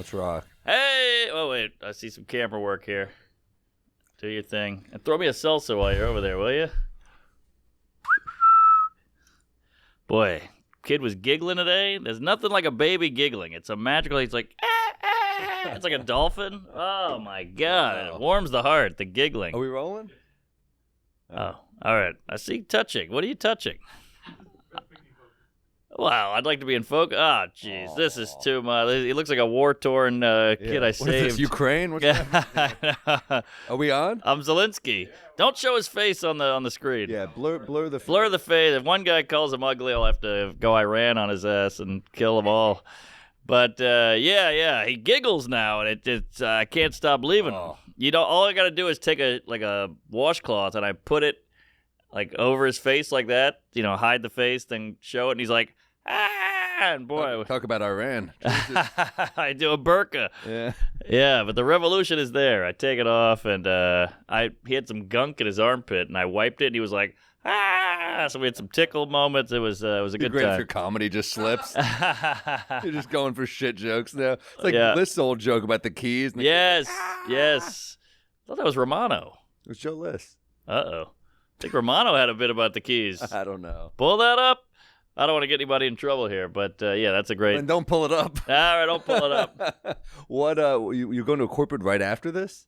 Let's rock. Hey! Oh, wait. I see some camera work here. Do your thing. And throw me a salsa while you're over there, will you? Boy, kid was giggling today. There's nothing like a baby giggling. It's a magical... He's like... It's like a dolphin. Oh, my God. It warms the heart, the giggling. Are we rolling? Oh, all right. I see touching. What are you touching? Wow, I'd like to be in focus. Oh, jeez, this is too much. He looks like a war-torn kid I saved. What is this, Ukraine? What's that? Are we on? I'm Zelensky. Don't show his face on the screen. Yeah, blur the face. Blur the face. If one guy calls him ugly, I'll have to go Iran on his ass and kill them all. But, yeah, he giggles now, and it's I can't stop leaving him. You know, all I got to do is take a washcloth, and I put it, like, over his face like that, you know, hide the face, then show it, and he's like, and boy. Talk about Iran. I do a burqa. Yeah. Yeah, but the revolution is there. I take it off, and he had some gunk in his armpit, and I wiped it, and he was like, so we had some tickle moments. It was a good great time. If your comedy just slips. You're just going for shit jokes now. It's like this old joke about the keys. And yes. I thought that was Romano. It was Joe List. Uh-oh. I think Romano had a bit about the keys. I don't know. Pull that up. I don't want to get anybody in trouble here, but yeah, that's a great... And don't pull it up. All right, don't pull it up. What, you're going to a corporate right after this?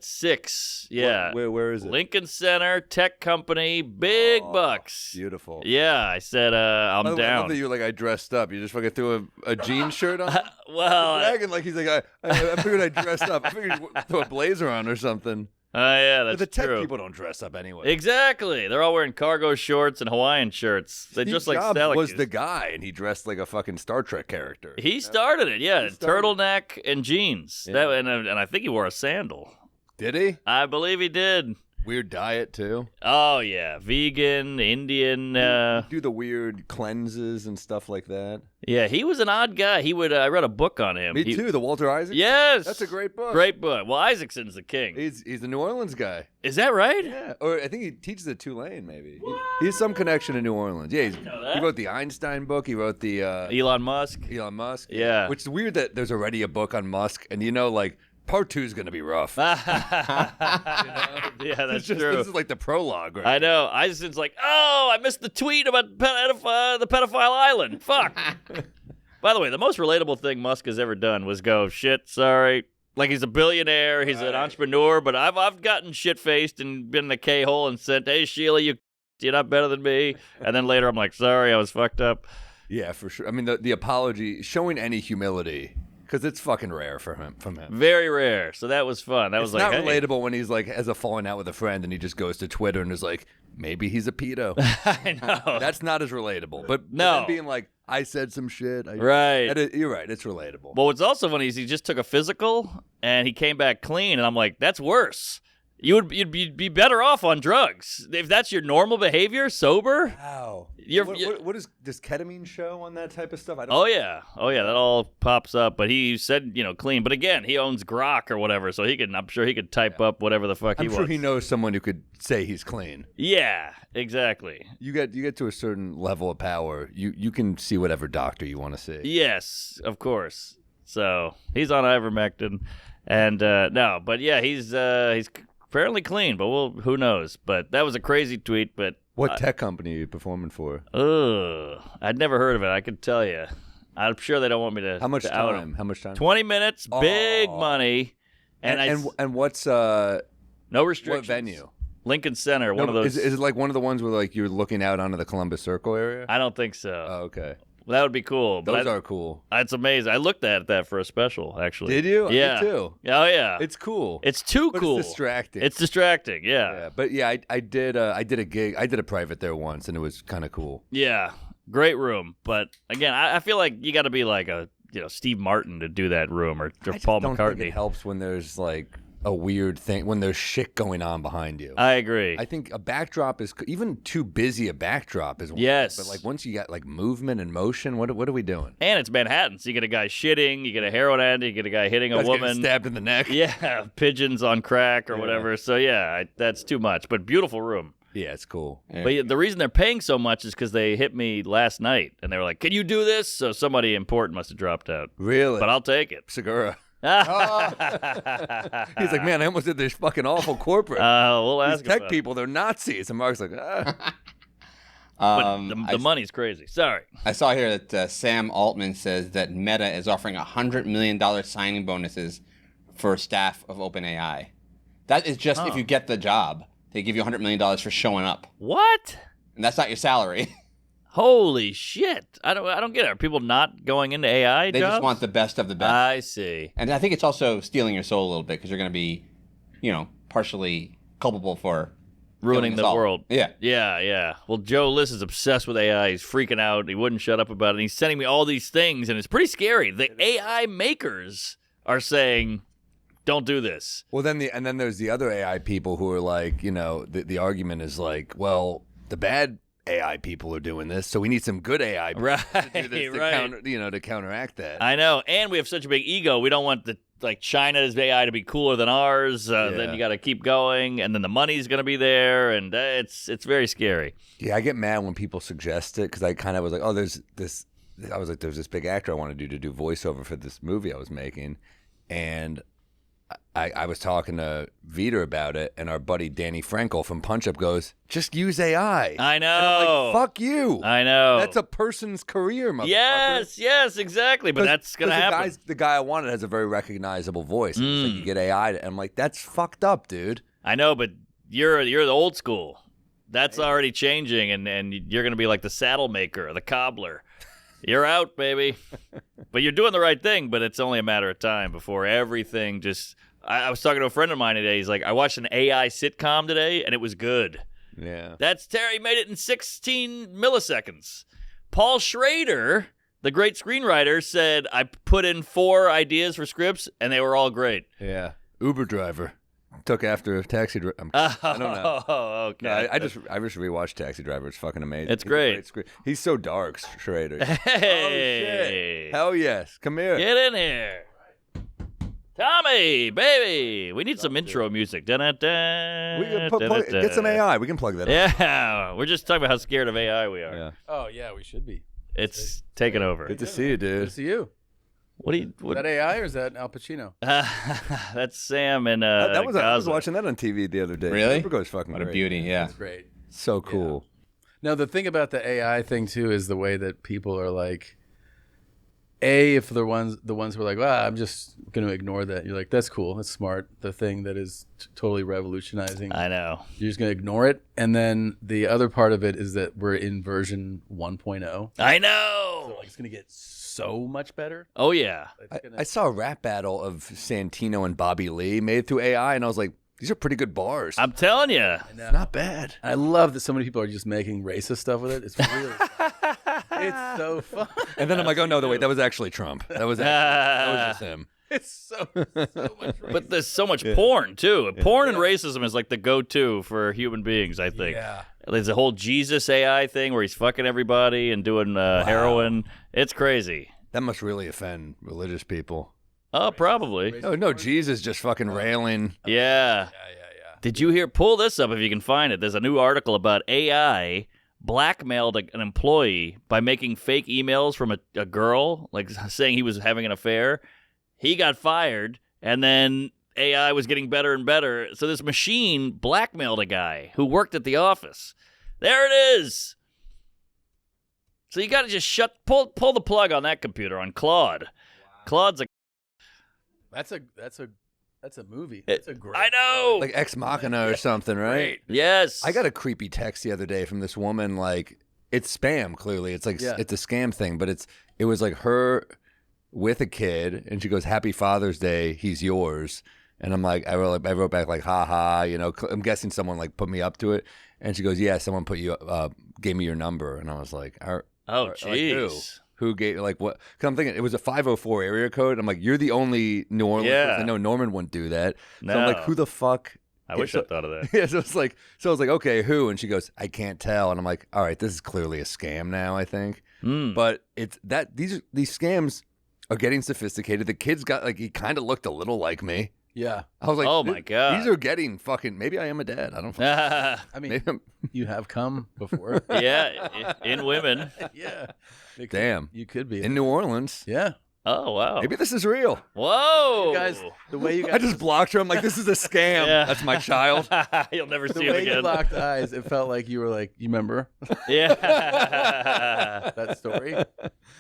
6, yeah. Where is it? Lincoln Center, tech company, big bucks. Beautiful. Yeah, I said I'm down. I love that you're like, I dressed up. You just fucking threw a jean shirt on? Well... Bragging like he's like, I figured I dressed up. I figured you'd throw a blazer on or something. Oh, yeah, that's the tech true. people don't dress up anyway. Exactly. They're all wearing cargo shorts and Hawaiian shirts. They're just like Steve Jobs Stallions. was the guy, and he dressed like a fucking Star Trek character. He started it, yeah. Turtleneck and jeans. Yeah. And I think he wore a sandal. Did he? I believe he did. Weird diet, too. Oh, yeah. Vegan, Indian. Do the weird cleanses and stuff like that. Yeah, he was an odd guy. He would. I read a book on him. Me too, the Walter Isaacson? Yes. That's a great book. Great book. Well, Isaacson's the king. He's the New Orleans guy. Is that right? Yeah. Or I think he teaches at Tulane, maybe. He has some connection to New Orleans. Yeah, he wrote the Einstein book. He wrote the... Elon Musk. Yeah. Which is weird that there's already a book on Musk, and like... Part 2 is going to be rough. Yeah, that's true. This is like the prologue, right? I know. Isaac's like, oh, I missed the tweet about the pedophile island. Fuck. By the way, the most relatable thing Musk has ever done was go, shit, sorry. Like, he's a billionaire, he's an entrepreneur, but I've gotten shit-faced and been in a K-hole and said, hey, Sheila, you're not better than me. And then later I'm like, sorry, I was fucked up. Yeah, for sure. I mean, the apology, showing any humility... Because it's fucking rare from him. Very rare. So that was fun. That was like, not relatable when he's like has a falling out with a friend and he just goes to Twitter and is like, maybe he's a pedo. I know. That's not as relatable. But no, being like, I said some shit. Right. You're right. It's relatable. Well, what's also funny is he just took a physical and he came back clean, and I'm like, that's worse. You'd be better off on drugs if that's your normal behavior, sober. Wow. Does ketamine show on that type of stuff? Oh yeah, that all pops up. But he said, clean. But again, he owns Grok or whatever, so I'm sure he could type up whatever the fuck he wants. I'm sure he knows someone who could say he's clean. Yeah, exactly. You get to a certain level of power, you can see whatever doctor you want to see. Yes, of course. So he's on ivermectin, and no, but yeah, he's apparently clean, but who knows? But that was a crazy tweet. But what tech company are you performing for? I'd never heard of it. I could tell you. I'm sure they don't want me to. How much out time? How much time? 20 minutes. Big money. And what's no restrictions. What venue? Lincoln Center. One of those. Is it like one of the ones where like you're looking out onto the Columbus Circle area? I don't think so. Oh, okay. Well, that would be cool. Those are cool. It's amazing. I looked at that for a special, actually. Did you? Yeah. Me too. Oh, yeah. It's cool. It's too cool. It's distracting. It's distracting, yeah. But yeah, I did a gig. I did a private there once, and it was kind of cool. Yeah. Great room. But, again, I feel like you got to be like a Steve Martin to do that room, or Paul McCartney. I don't think it helps when there's like a weird thing, when there's shit going on behind you. I agree. I think a backdrop is even too busy. A backdrop is one. Yes. But like once you got like movement and motion, what are we doing? And it's Manhattan, so you get a guy shitting, you get a heroin addict, you get a guy hitting a woman, stabbed in the neck. Yeah, pigeons on crack or whatever. So yeah, that's too much. But beautiful room. Yeah, it's cool. But the reason they're paying so much is because they hit me last night, and they were like, "Can you do this?" So somebody important must have dropped out. Really? But I'll take it. Segura. Oh. He's like, man, I almost did this fucking awful corporate. We'll These ask tech about people, they're Nazis. And Mark's like, But the money's crazy. Sorry. I saw here that Sam Altman says that Meta is offering $100 million signing bonuses for staff of OpenAI. That is just if you get the job. They give you $100 million for showing up. What? And that's not your salary. Holy shit! I don't get it. Are people not going into AI They jobs? just want the best of the best. I see. And I think it's also stealing your soul a little bit because you're going to be, partially culpable for Ruining killing the us all. world. Yeah. Yeah. Well, Joe List is obsessed with AI. He's freaking out. He wouldn't shut up about it. And he's sending me all these things, and it's pretty scary. The AI makers are saying, "Don't do this." well, then there's the other AI people who are like, the argument is like, well, the bad AI people are doing this, so we need some good AI people to do this to counteract that. I know, and we have such a big ego. We don't want China's AI to be cooler than ours. Then you got to keep going, and then the money's going to be there, and it's very scary. Yeah, I get mad when people suggest it because I kind of was like, oh, there's this. I was like, there's this big actor I want to do voiceover for this movie I was making, and I was talking to Vita about it, and our buddy Danny Frankel from Punch Up goes, just use AI. I know. And I'm like, fuck you. I know. That's a person's career, motherfucker. Yes, exactly. But that's going to happen. The guy I wanted has a very recognizable voice. It's like you get AI, and I'm like, that's fucked up, dude. I know, but you're the old school. That's already changing, and you're going to be like the saddle maker, the cobbler. You're out, baby. But you're doing the right thing, but it's only a matter of time before everything just... I was talking to a friend of mine today. He's like, I watched an AI sitcom today, and it was good. Yeah. That's Terry made it in 16 milliseconds. Paul Schrader, the great screenwriter, said, I put in 4 ideas for scripts, and they were all great. Yeah. Uber driver. Took after a taxi driver. I don't know. Oh, okay. No, I just rewatched Taxi Driver. It's fucking amazing. It's great. He's so dark, Schrader. Hey. Oh, shit. Hell yes. Come here. Get in here. Tommy, baby. We need some intro music. Dun-dun-dun, We can dun-dun-dun. get some AI. We can plug that up. Yeah. We're just talking about how scared of AI we are. Yeah. Oh, yeah, we should be. It's taking over. Good to see you, Good to dude. see you. What? Is that AI or is that Al Pacino? That's Sam and I was Gaza. watching that on TV the other day. Really? Uber goes fucking What a great. beauty, yeah. That's great. So cool. Now, the thing about the AI thing, too, is the way that people are like, if the ones who are like, well, I'm just going to ignore that. You're like, that's cool. That's smart. The thing that is totally revolutionizing. I know. You're just going to ignore it. And then the other part of it is that we're in version 1.0. I know. So like, it's going to get so much better. Oh, yeah. I saw a rap battle of Santino and Bobby Lee made through AI, and I was like, these are pretty good bars. I'm telling you. Not bad. I love that so many people are just making racist stuff with it. It's really it's so fun. And then I'm like, oh, no, wait, that was actually Trump. That was just him. It's so much racist. But there's so much porn, too. Porn and racism is like the go-to for human beings, I think. Yeah. There's a whole Jesus AI thing where he's fucking everybody and doing heroin. It's crazy. That must really offend religious people. Oh, probably. No, Jesus just fucking railing. Yeah. Did you hear? Pull this up if you can find it. There's a new article about AI blackmailed an employee by making fake emails from a girl, like saying he was having an affair. He got fired, and then AI was getting better and better. So this machine blackmailed a guy who worked at the office. There it is. So you got to just pull the plug on that computer on Claude. Wow. Claude's a That's a movie. That's a great. I know. Like Ex Machina or something, right? Yes. I got a creepy text the other day from this woman, like, it's spam, clearly. It's like, it's a scam thing, but it was like her with a kid, and she goes, Happy Father's Day, he's yours. And I'm like, I wrote back like, ha ha, I'm guessing someone like put me up to it. And she goes, yeah, someone gave me your number. And I was like, oh, jeez. Like, who gave, like, what? Because I'm thinking it was a 504 area code. I'm like, you're the only New Orleans person. I know Norman wouldn't do that. So I'm like, who the fuck? I wish I thought of that. Yeah, so I was like, okay, who? And she goes, I can't tell. And I'm like, all right, this is clearly a scam now, I think. But it's that these scams are getting sophisticated. The kid's got, like, he kind of looked a little like me. Yeah. I was like, Oh, my God. These are getting fucking, maybe I am a dad. I don't know. I mean, Maybe I'm- you have come before. Yeah, in women. Yeah. Damn. You could be. In New Orleans. Yeah. Oh, wow. Maybe this is real. Whoa. You guys, the way you guys I just blocked her. I'm like, this is a scam. Yeah. That's my child. You'll never the see him way you again. locked eyes, it felt like you were like, you remember Yeah. that story?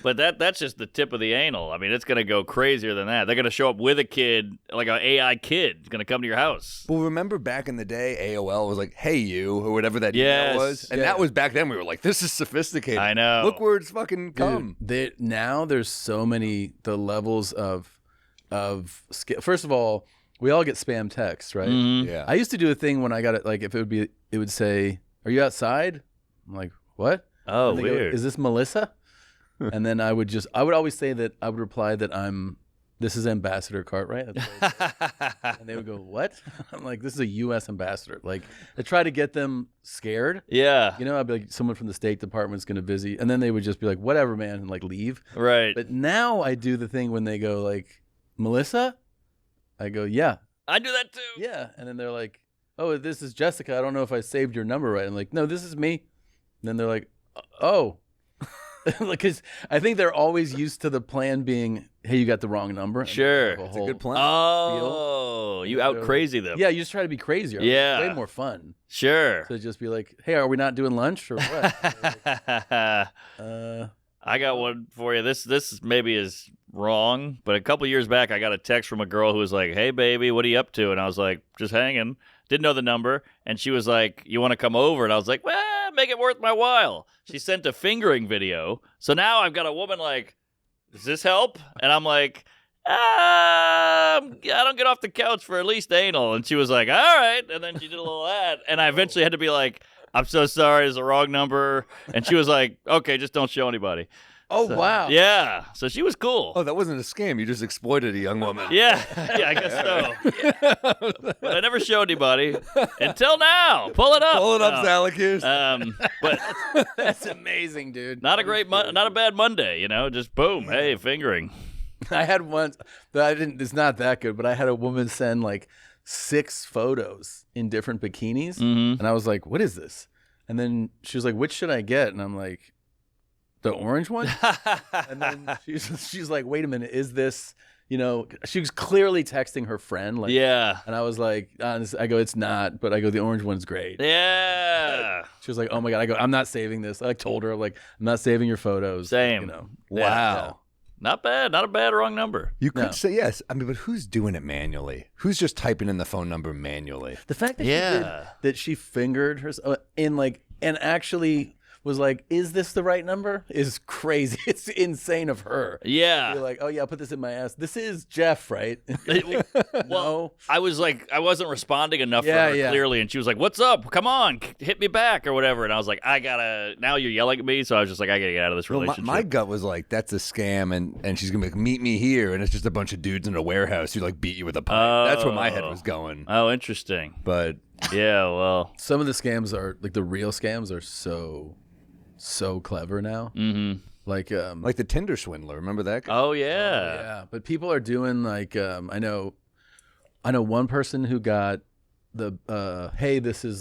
But that's just the tip of the anal. I mean, it's going to go crazier than that. They're going to show up with a kid, like an AI kid, going to come to your house. Well, remember back in the day, AOL was like, hey, you, or whatever that Yes. email was. And that was back then. We were like, this is sophisticated. I know. Look where it's fucking come. Dude, now there's so many, the levels of first of all, we all get spam texts, right? Mhm. Yeah. I used to do a thing when I got it, like if it would say, are you outside? I'm like, what? Oh, And they go, weird. is this Melissa? And then I would reply that this is Ambassador Cartwright. That's what I say. And they would go, what? I'm like, this is a U.S. ambassador. Like, I try to get them scared. Yeah. You know, I'd be like, someone from the State Department's going to visit. And then they would just be like, whatever, man, and like leave. Right. But now I do the thing when they go like, Melissa? I go, yeah. I do that too. Yeah. And then they're like, oh, this is Jessica. I don't know if I saved your number right. I'm like, no, this is me. And then they're like, oh. Because I think they're always used to the plan being, hey, you got the wrong number. And Sure. have It's a good plan. Oh, you out crazy them. Yeah, you just try to be crazier. Yeah. It's way more fun. Sure. So just be like, hey, are we not doing lunch or what? I got one for you. This maybe is wrong, but a couple years back, I got a text from a girl who was like, "Hey, baby, what are you up to?" And I was like, "Just hanging." Didn't know the number, and she was like, "You want to come over?" And I was like, "Well, make it worth my while." She sent a fingering video, so now I've got a woman like, "Does this help?" And I'm like, I don't get off the couch for at least anal. And she was like, all right. And then she did a little ad, and I eventually had to be like, I'm so sorry, it's the wrong number. And she was like, okay, just don't show anybody. Oh, So, wow. Yeah. So she was cool. Oh, that wasn't a scam. You just exploited a young woman. Yeah. Yeah, I guess so. But I never showed anybody until now. Pull it up. Pull it up, No. Zalakis. But That's amazing, dude. not a bad Monday, you know, just boom, hey, fingering. I had one that it's not that good, but I had a woman send like 6 photos in different bikinis. Mm-hmm. And I was like, what is this? And then she was like, which should I get? And I'm like, the orange one? And then she's like, wait a minute, is this, you know, she was clearly texting her friend. Like, Yeah. And I was like, I go, it's not, but I go, the orange one's great. Yeah. She was like, oh my God. I go, I'm not saving this. I told her, like, I'm not saving your photos. Same. You know. Wow. Not bad. Not a bad wrong number. You could No. say yes. I mean, but who's doing it manually? Who's just typing in the phone number manually? The fact that Yeah. that she fingered herself and actually was like, is this the right number? Is crazy. It's insane of her. Yeah. You're like, oh yeah, I'll put this in my ass. This is Jeff, right? Well, No. I was like, I wasn't responding enough Yeah, for her yeah. clearly, and she was like, "What's up? Come on, hit me back or whatever." And I was like, "I gotta." Now you're yelling at me, so I was just like, "I gotta get out of this Well, relationship." my gut was like, that's a scam, and she's gonna be like, meet me here, and it's just a bunch of dudes in a warehouse who like beat you with a pipe. That's where my head was going. Oh, interesting. But Yeah, well, Some of the scams are like the real scams are so clever now. mm-hmm. Like like the Tinder swindler, remember that guy? Oh yeah. yeah, but people are doing like I know one person who got the hey, this is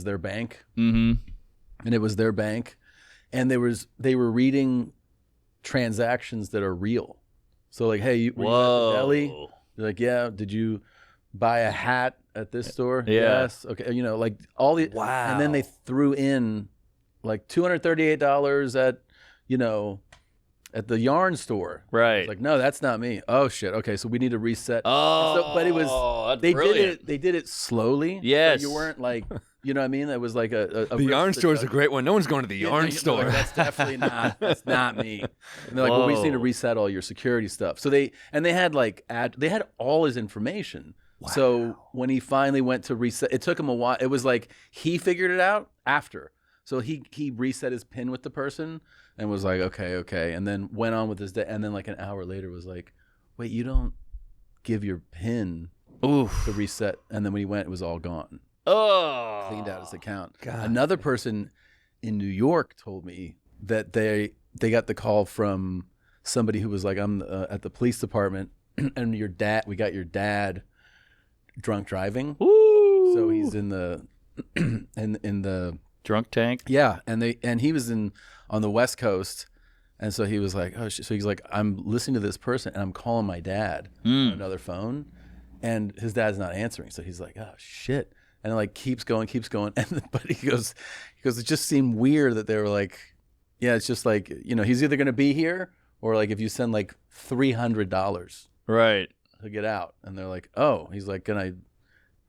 their bank. Mm-hmm. And it was their bank, and they were reading transactions that are real. So like, hey, were you at the deli? They're like, yeah. Did you buy a hat at this store? Yeah. Yes. Okay. You know, like all the Wow. And then they threw in like $238 at, you know, at the yarn store. Right. It's like, no, that's not me. Oh shit. Okay, so we need to reset. Oh, So- but it was that's they brilliant. did it slowly. Yes. So you weren't like, you know what I mean? It was like a The yarn store is a great one. No one's going to the yarn they're store. like, that's definitely not. That's not me. And they're like, well, we just need to Whoa. reset all your security stuff. So they had like they had all his information. So when he finally went to reset, it took him a while. It was like he figured it out after. So he reset his PIN with the person and was like, okay, and then went on with his day. And then like an hour later was like, wait, you don't give your PIN Oof. to reset. And then when he went, it was all gone. Oh. Cleaned out his account. God. Another person in New York told me that they got the call from somebody who was like, I'm at the police department, and we got your dad drunk driving. Woo! So he's in the in the drunk tank. Yeah, and he was on the West Coast, and so he was like, oh, so he's like, I'm listening to this person, and I'm calling my dad on another phone, and his dad's not answering. So he's like, oh shit, and it like keeps going, and but he goes, it just seemed weird that they were like, yeah, it's just like, he's either gonna be here or like if you send like $300 right to get out, and they're like, oh, he's like, can I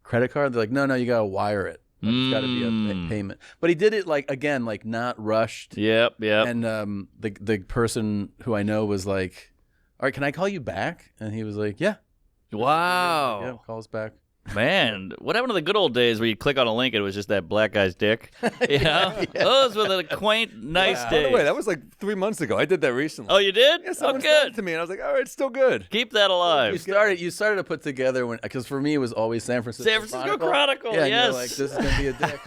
credit card? They're like, no, you gotta wire it. Like, it's got to be a payment. But he did it like, again, like not rushed. Yep. And the person who I know was like, all right, can I call you back? And he was like, yeah. Wow. Yeah, call us back. Man, what happened to the good old days where you click on a link and it was just that black guy's dick? You know? Those were the quaint, nice days. By the way, that was like 3 months ago. I did that recently. Oh, you did? Yeah, someone good. sent it to me, and I was like, all right, it's still good. Keep that alive. You started to put together because for me it was always San Francisco Chronicle. Yeah, yes. and you're like, this is gonna be a dick.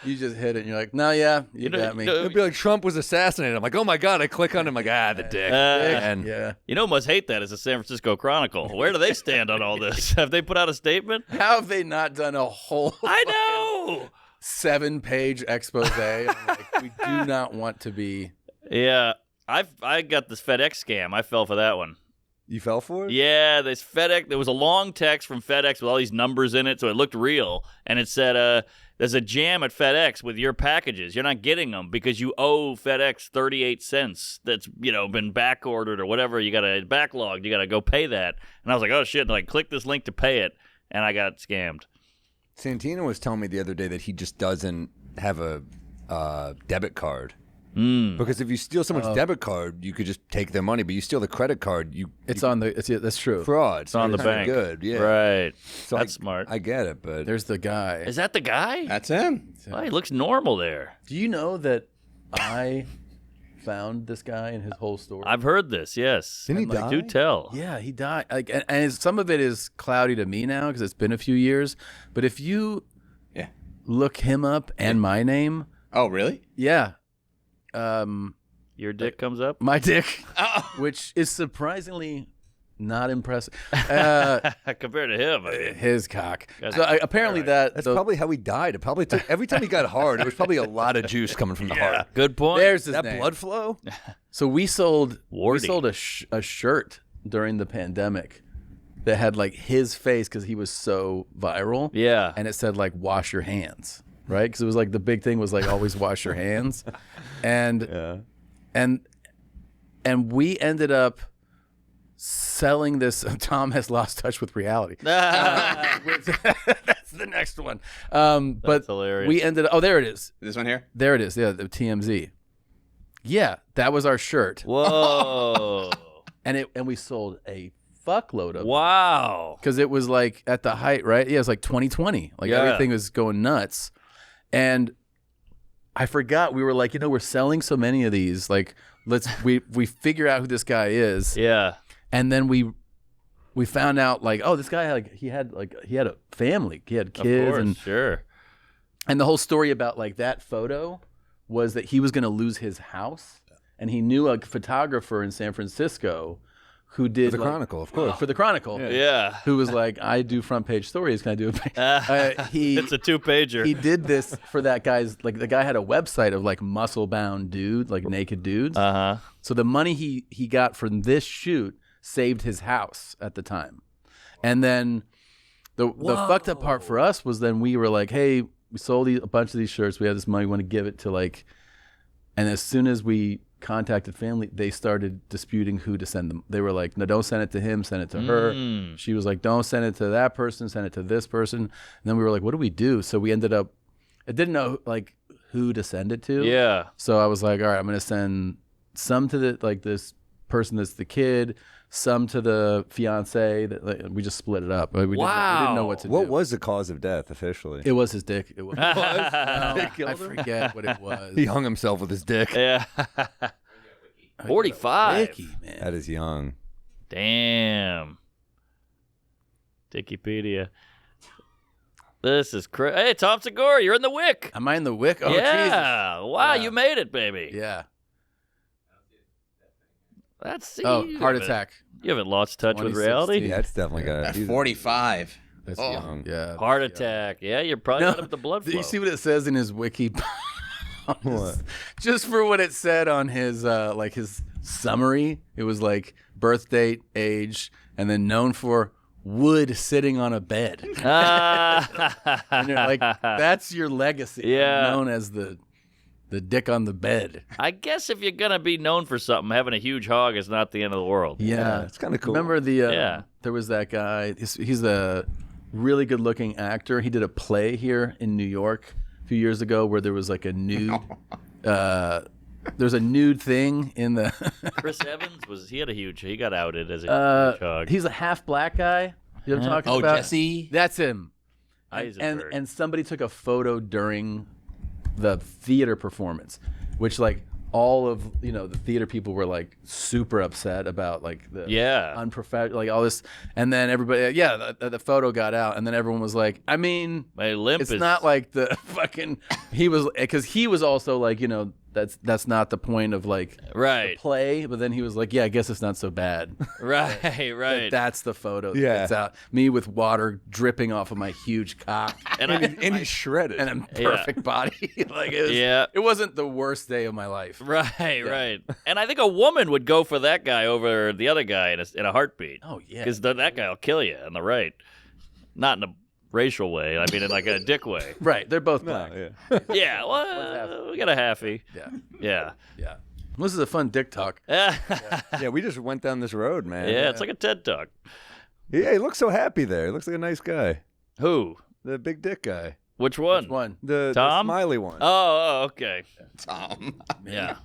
You just hit it, and you're like, no, yeah, you got me. It'd be like Trump was assassinated. I'm like, oh my god! I click on him, like, the dick. And yeah. You know, must hate that as a San Francisco Chronicle. Where do they stand on all this? Have they put out a statement? How have they not done a whole? I know. 7-page expose? I'm like, we do not want to be. Yeah, I got this FedEx scam. I fell for that one. You fell for it? Yeah, this FedEx. There was a long text from FedEx with all these numbers in it, so it looked real. And it said, "There's a jam at FedEx with your packages. You're not getting them because you owe FedEx 38 cents. That's been back ordered or whatever. You got a backlogged. You got to go pay that." And I was like, "Oh shit!" And I click this link to pay it, and I got scammed. Santino was telling me the other day that he just doesn't have a debit card. Because if you steal someone's debit card, you could just take their money, but you steal the credit card, that's true. Fraud. It's on the bank. Good, yeah. Right. So That's smart. I get it, but There's the guy. Is that the guy? That's him. Oh, he looks normal there. Do you know that I found this guy and his whole story? I've heard this. Yes. Didn't he die? Do tell. Yeah, he died. Like, and some of it is cloudy to me now because it's been a few years. But if you look him up and my name, Oh, really? yeah, Your dick comes up. my dick, which is surprisingly not impressive. Compared to him, I mean. His cock. Guys- So apparently that's probably how he died. It probably took every time he got hard, it was probably a lot of juice coming from the heart. Good point. There's his That name. blood flow? So we sold Wardy. a shirt during the pandemic that had like his face because he was so viral. Yeah. And it said like wash your hands, right? Because it was like the big thing was like always wash your hands, and we ended up selling this. Tom has lost touch with reality. That's the next one. But hilarious. we ended up. Oh, there it is. This one here? There it is. Yeah, the TMZ. Yeah, that was our shirt. Whoa. And we sold a fuckload of Wow. because it was like at the height, right? Yeah, it was like 2020. Like everything was going nuts. And I forgot we were like, we're selling so many of these. Like, we figure out who this guy is. Yeah. And then we found out like, oh, this guy he had a family. He had kids, Of course, and sure. and the whole story about like that photo was that he was going to lose his house, and he knew a photographer in San Francisco who did For the Chronicle, of course. For the Chronicle, Yeah. who was like, I do front page stories. Can I do a page? It's a 2-pager. He did this for that guy's, like the guy had a website of like muscle bound dude, like naked dudes. Uh-huh. So the money he got from this shoot saved his house at the time. And then the fucked up part for us was then we were like, hey, we sold a bunch of these shirts. We have this money. We want to give it to like, and as soon as we contacted family, they started disputing who to send them. They were like, no, don't send it to him, send it to her. She was like, don't send it to that person, send it to this person. And then we were like, what do we do? So we ended up, I didn't know like who to send it to. Yeah. So I was like, all right, I'm going to send some to this person that's the kid, some to the fiance. That like, we just split it up. We didn't know what to do. What was the cause of death officially? It was his dick. It was. No, killed I him? forget what it was. He hung himself with his dick. Yeah. 45. Dicky, man. That is young. Damn. Dickipedia. This is crazy. Hey, Tom Segura, you're in the Wick. Am I in the wick? Oh, yeah. Jesus. Wow, Yeah. you made it, baby. Yeah. Heart attack. You haven't lost touch with reality. Yeah, it's definitely got. At 45. That's young. Yeah. Heart attack. Yeah, you're probably got up the blood flow. You see what it says in his wiki? What? Just for what it said on his his summary, it was like birth date, age, and then known for wood sitting on a bed. And you're like, that's your legacy. Yeah. Known as the dick on the bed. I guess if you're gonna be known for something, having a huge hog is not the end of the world. Yeah, it's kind of cool. Remember there was that guy. He's a really good-looking actor. He did a play here in New York a few years ago where there was like a nude. There's a nude thing in the. Chris Evans he got outed as a huge hog. He's a half black guy. You know what I'm talking about? Jesse? That's him. Eisenberg. And somebody took a photo during the theater performance, which like all of the theater people were like super upset about like the unprofessional, like all this, and then everybody the photo got out, and then everyone was like, I mean, my limp it's not like the fucking he was also like that's not the point of like the play, but then he was like, yeah, I guess it's not so bad. Right. That's the photo. Yeah. It's out. Me with water dripping off of my huge cock. And he's shredded. And a perfect body. Like it wasn't the worst day of my life. Right. And I think a woman would go for that guy over the other guy in a heartbeat. Oh, yeah. Because that guy will kill you on the right. Not in a racial way. I mean, in like a dick way. Right. They're both black. Yeah. Well, we got a halfie. Yeah. This is a fun dick talk. Yeah, we just went down this road, man. Yeah, it's like a TED Talk. Yeah, he looks so happy there. He looks like a nice guy. Who? The big dick guy. Which one? The Tom? the smiley one. Oh, okay. Tom. Yeah.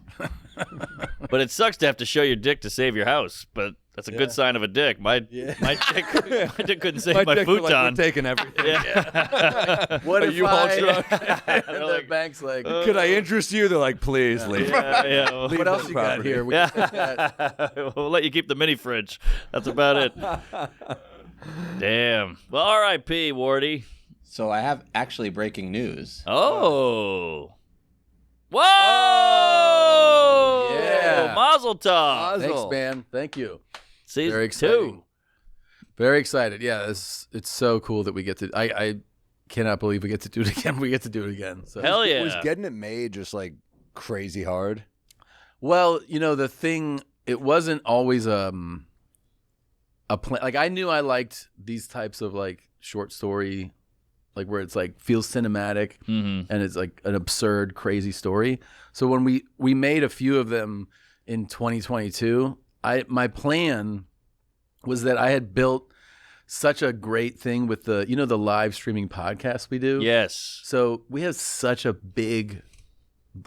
But it sucks to have to show your dick to save your house, but that's a good sign of a dick. My dick couldn't save my dick futon. Like we're taking everything. What if U-Haul truck? The bank's like, could I interest you? They're like, please leave. Yeah. Well, what else you got here? We can take that. We'll let you keep the mini fridge. That's about it. Damn. Well, R.I.P. Wardy. So I have actually breaking news. Oh. Whoa! Yeah. Mazel tov. Thanks, man. Thank you. Season Very exciting. 2. Very excited. Yeah, it's so cool that we get to. I cannot believe we get to do it again. We get to do it again. So. Hell yeah. Was getting it made just like crazy hard? Well, the thing, it wasn't always a plan. Like I knew I liked these types of like short story, like where it's like feels cinematic and it's like an absurd, crazy story. So when we made a few of them in 2022, my plan was that I had built such a great thing with the the live streaming podcast we do. Yes. So we have such a big,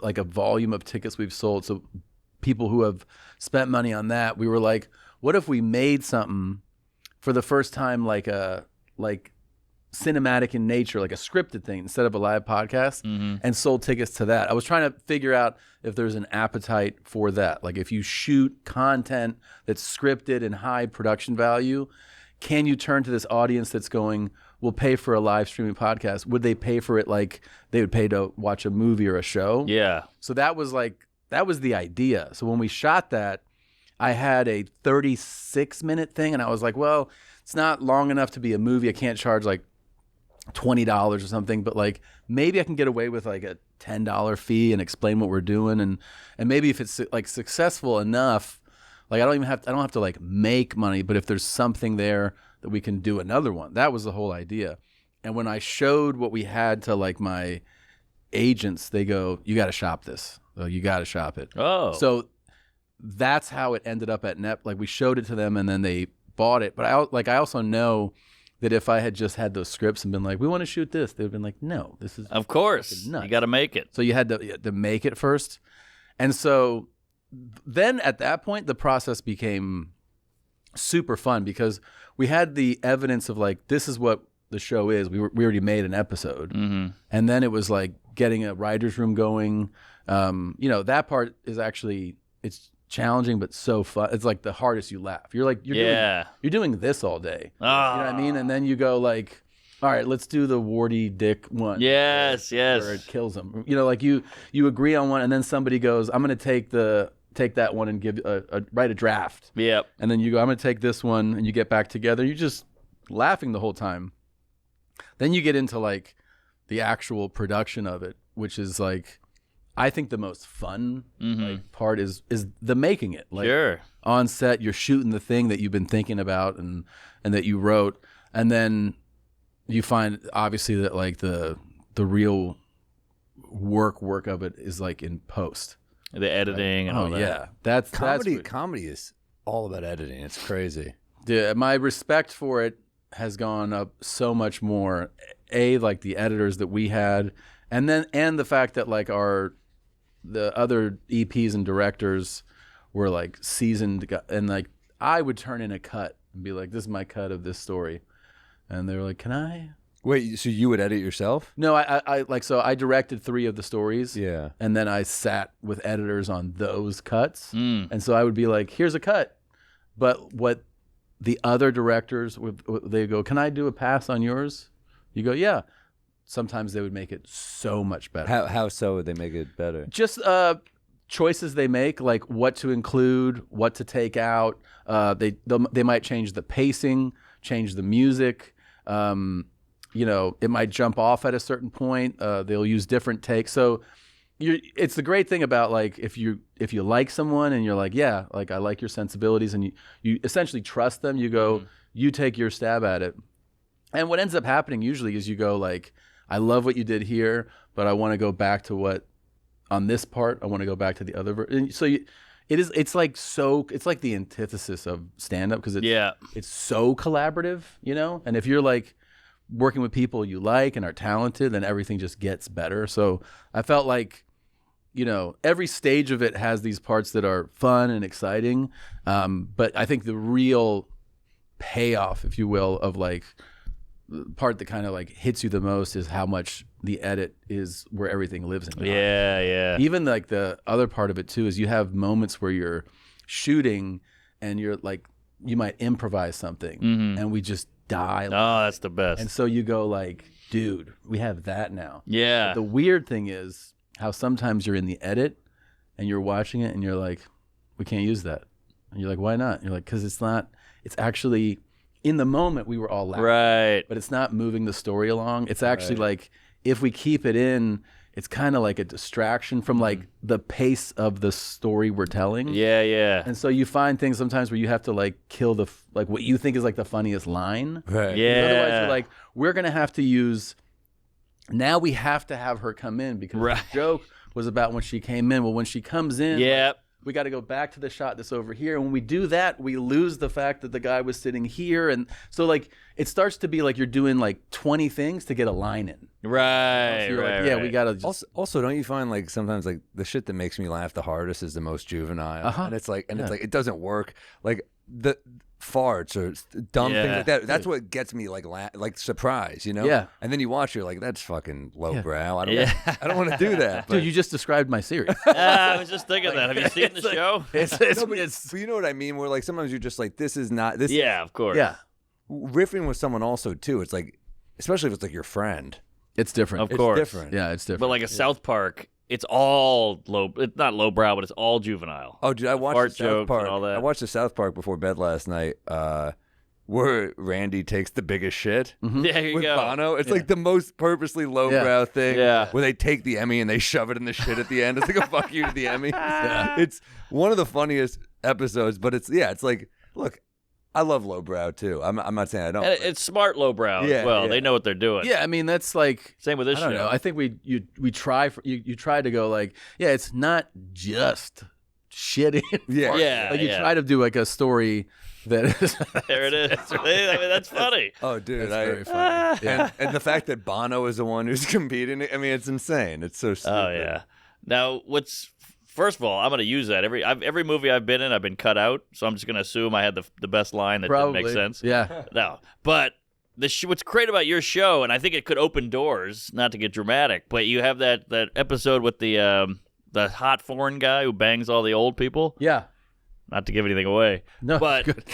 like a volume of tickets we've sold. So people who have spent money on that, we were like, what if we made something for the first time, like cinematic in nature, like a scripted thing instead of a live podcast, and sold tickets to that. I was trying to figure out if there's an appetite for that. Like if you shoot content that's scripted and high production value, can you turn to this audience that's going, we'll pay for a live streaming podcast? Would they pay for it like they would pay to watch a movie or a show? Yeah. So that was the idea. So when we shot that, I had a 36-minute thing, and I was like, well, it's not long enough to be a movie. I can't charge like $20 or something, but like maybe I can get away with like a $10 fee and explain what we're doing, and maybe if it's like successful enough, like I don't have to like make money, but if there's something there that we can do another one. That was the whole idea. And when I showed what we had to like my agents, they go, you got to shop this. You got to shop it. Oh. So that's how it ended up at Net. Like we showed it to them and then they bought it. But I also know that if I had just had those scripts and been like, we want to shoot this, they'd have been like, no, this is of course nuts. You got to make it. So you had to make it first. And so then at that point, the process became super fun because we had the evidence of like, this is what the show is. We already made an episode. And then it was like getting a writer's room going. That part is actually, it's challenging, but so fun. It's like the hardest you laugh. You're doing this all day. You know what I mean? And then you go like, all right, let's do the warty dick one. Yes. Where it kills him. Like you agree on one, and then somebody goes, I'm going to take the take that one and write a draft. Yep. And then you go, I'm going to take this one, and you get back together. You're just laughing the whole time. Then you get into like the actual production of it, which is like, I think the most fun like, part is the making it. Like Sure. on set, you're shooting the thing that you've been thinking about and that you wrote, and then you find obviously that like the real work of it is like in post. The editing and all that. Yeah, that's Comedy is all about editing. It's crazy. My respect for it has gone up so much more. Like the editors that we had, and the fact that like the other EPs and directors were like seasoned, and like I would turn in a cut and be like, "This is my cut of this story," and they were like, "Can I?" Wait, so you would edit yourself? No, I directed 3 of the stories. Yeah. And then I sat with editors on those cuts. And so I would be like, here's a cut. But what the other directors, they go, can I do a pass on yours? You go, yeah. Sometimes they would make it so much better. How so would they make it better? Just choices they make, like what to include, what to take out. They might change the pacing, change the music. It might jump off at a certain point. They'll use different takes. So it's the great thing about like if you like someone and you're like, yeah, like I like your sensibilities, and you essentially trust them, you go, you take your stab at it. And what ends up happening usually is you go like, I love what you did here, but I want to go back to what on this part, I want to go back to the other. So it's like the antithesis of stand-up because it's so collaborative, and if you're like working with people you like and are talented, then everything just gets better. So I felt like, every stage of it has these parts that are fun and exciting. But I think the real payoff, if you will, of like the part that kind of like hits you the most is how much the edit is where everything lives in. Yeah. Even like the other part of it too is you have moments where you're shooting and you're like, you might improvise something and we just die. Oh, that's the best. And so you go like, dude, we have that now. Yeah. But the weird thing is how sometimes you're in the edit and you're watching it and you're like, we can't use that. And you're like, why not? And you're like, because it's actually in the moment we were all laughing. Right. But it's not moving the story along. It's actually like, if we keep it in, it's kind of like a distraction from like the pace of the story we're telling. Yeah. And so you find things sometimes where you have to like kill like what you think is like the funniest line. Right. Yeah. Otherwise you're like, we're going to have to use, now we have to have her come in because the joke was about when she came in. Well, when she comes in, like, we got to go back to the shot that's over here. And when we do that, we lose the fact that the guy was sitting here. And so like, it starts to be like you're doing like 20 things to get a line in. Right. So you're right. like, yeah, we got to Also, don't you find like sometimes like the shit that makes me laugh the hardest is the most juvenile, and it's like it doesn't work. Like the farts or dumb things like that. That's what gets me like surprise, Yeah. And then you watch, you're like, that's fucking lowbrow. I don't want to do that. But Dude, you just described my series. I was just thinking that. Have you seen the show? but you know what I mean? Where like sometimes you're just like, this is not this. Yeah, of course. Yeah. Riffing with someone also too. It's like, especially if it's like your friend. It's different. Of course. It's different. Yeah, it's different. But like a South Park, it's all low. It's not lowbrow, but it's all juvenile. Oh, dude, I watched fart the South jokes Park. and all that. I watched the South Park before bed last night, where Randy takes the biggest shit There you with go. Bono. It's like the most purposely lowbrow thing. Yeah. Where they take the Emmy and they shove it in the shit at the end. It's like a fuck you to the Emmy. It's one of the funniest episodes, but it's like, look, I love lowbrow too. I'm not saying I don't. And it's smart lowbrow as well. They know what they're doing. Yeah, I mean that's like Same with this I don't show. know. I think we try you try to go like, yeah, it's not just shitting. Yeah, Like you yeah. try to do like a story that is There it is. I mean, that's funny. Oh, dude, That's very funny. Yeah. and the fact that Bono is the one who's competing, I mean, it's insane. It's so stupid. Oh yeah. Now, first of all, I'm going to use that every movie I've been in. I've been cut out, so I'm just going to assume I had the best line that didn't make sense. Yeah. No, but what's great about your show, and I think it could open doors. Not to get dramatic, but you have that episode with the hot foreign guy who bangs all the old people. Yeah. Not to give anything away. No, but good.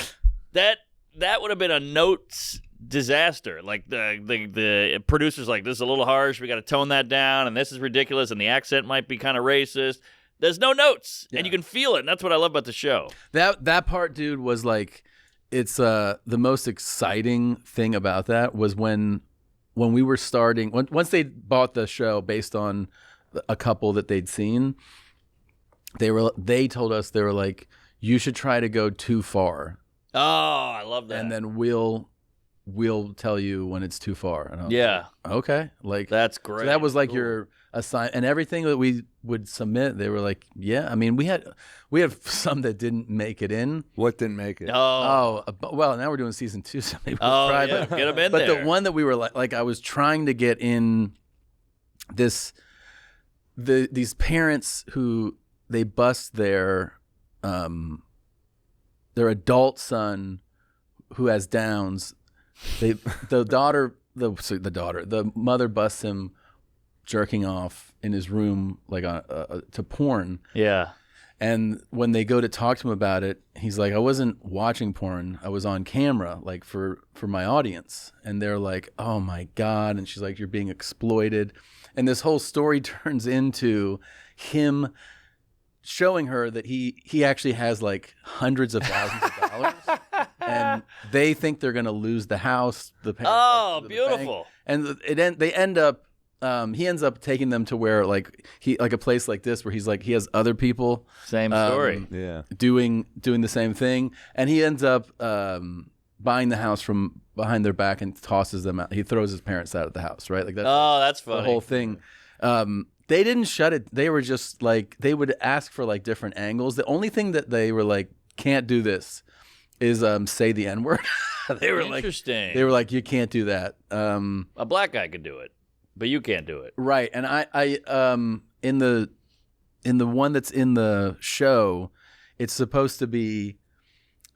that would have been a notes disaster. Like the producer's like, this is a little harsh. We got to tone that down, and this is ridiculous, and the accent might be kind of racist. There's no notes, Yeah. and you can feel it. And that's what I love about the show. That part, dude, was like, it's the most exciting thing about that was when we were starting. Once they bought the show based on a couple that they'd seen, they told us, they were like, you should try to go too far. Oh, I love that. And then we'll tell you when it's too far. And I was yeah, like, okay, like that's great. So that was like Cool. your assign, and everything that we would submit, they were like, yeah. I mean, we have some that didn't make it in. What didn't make it? Well, now we're doing season 2, so maybe we'll try. Yeah, But, get them in but there. the one that we were like I was trying to get in these parents who they bust their adult son who has Downs. The mother busts him jerking off in his room, like to porn. Yeah. And when they go to talk to him about it, he's like, I wasn't watching porn. I was on camera, like for my audience. And they're like, oh my God. And she's like, you're being exploited. And this whole story turns into him showing her that he actually has like hundreds of thousands of dollars. And they think they're going to lose the house. The Beautiful. And they end up. He ends up taking them to where like a place like this where he's like he has other people Same story. doing the same thing, and he ends up buying the house from behind their back and tosses them out. He throws his parents out of the house, right? Like that's funny. The whole thing. They didn't shut it. They were just like they would ask for like different angles. The only thing that they were like can't do this is say the N-word. They were Interesting. They were like you can't do that. A black guy could do it. But you can't do it. Right. And I in the one that's in the show, it's supposed to be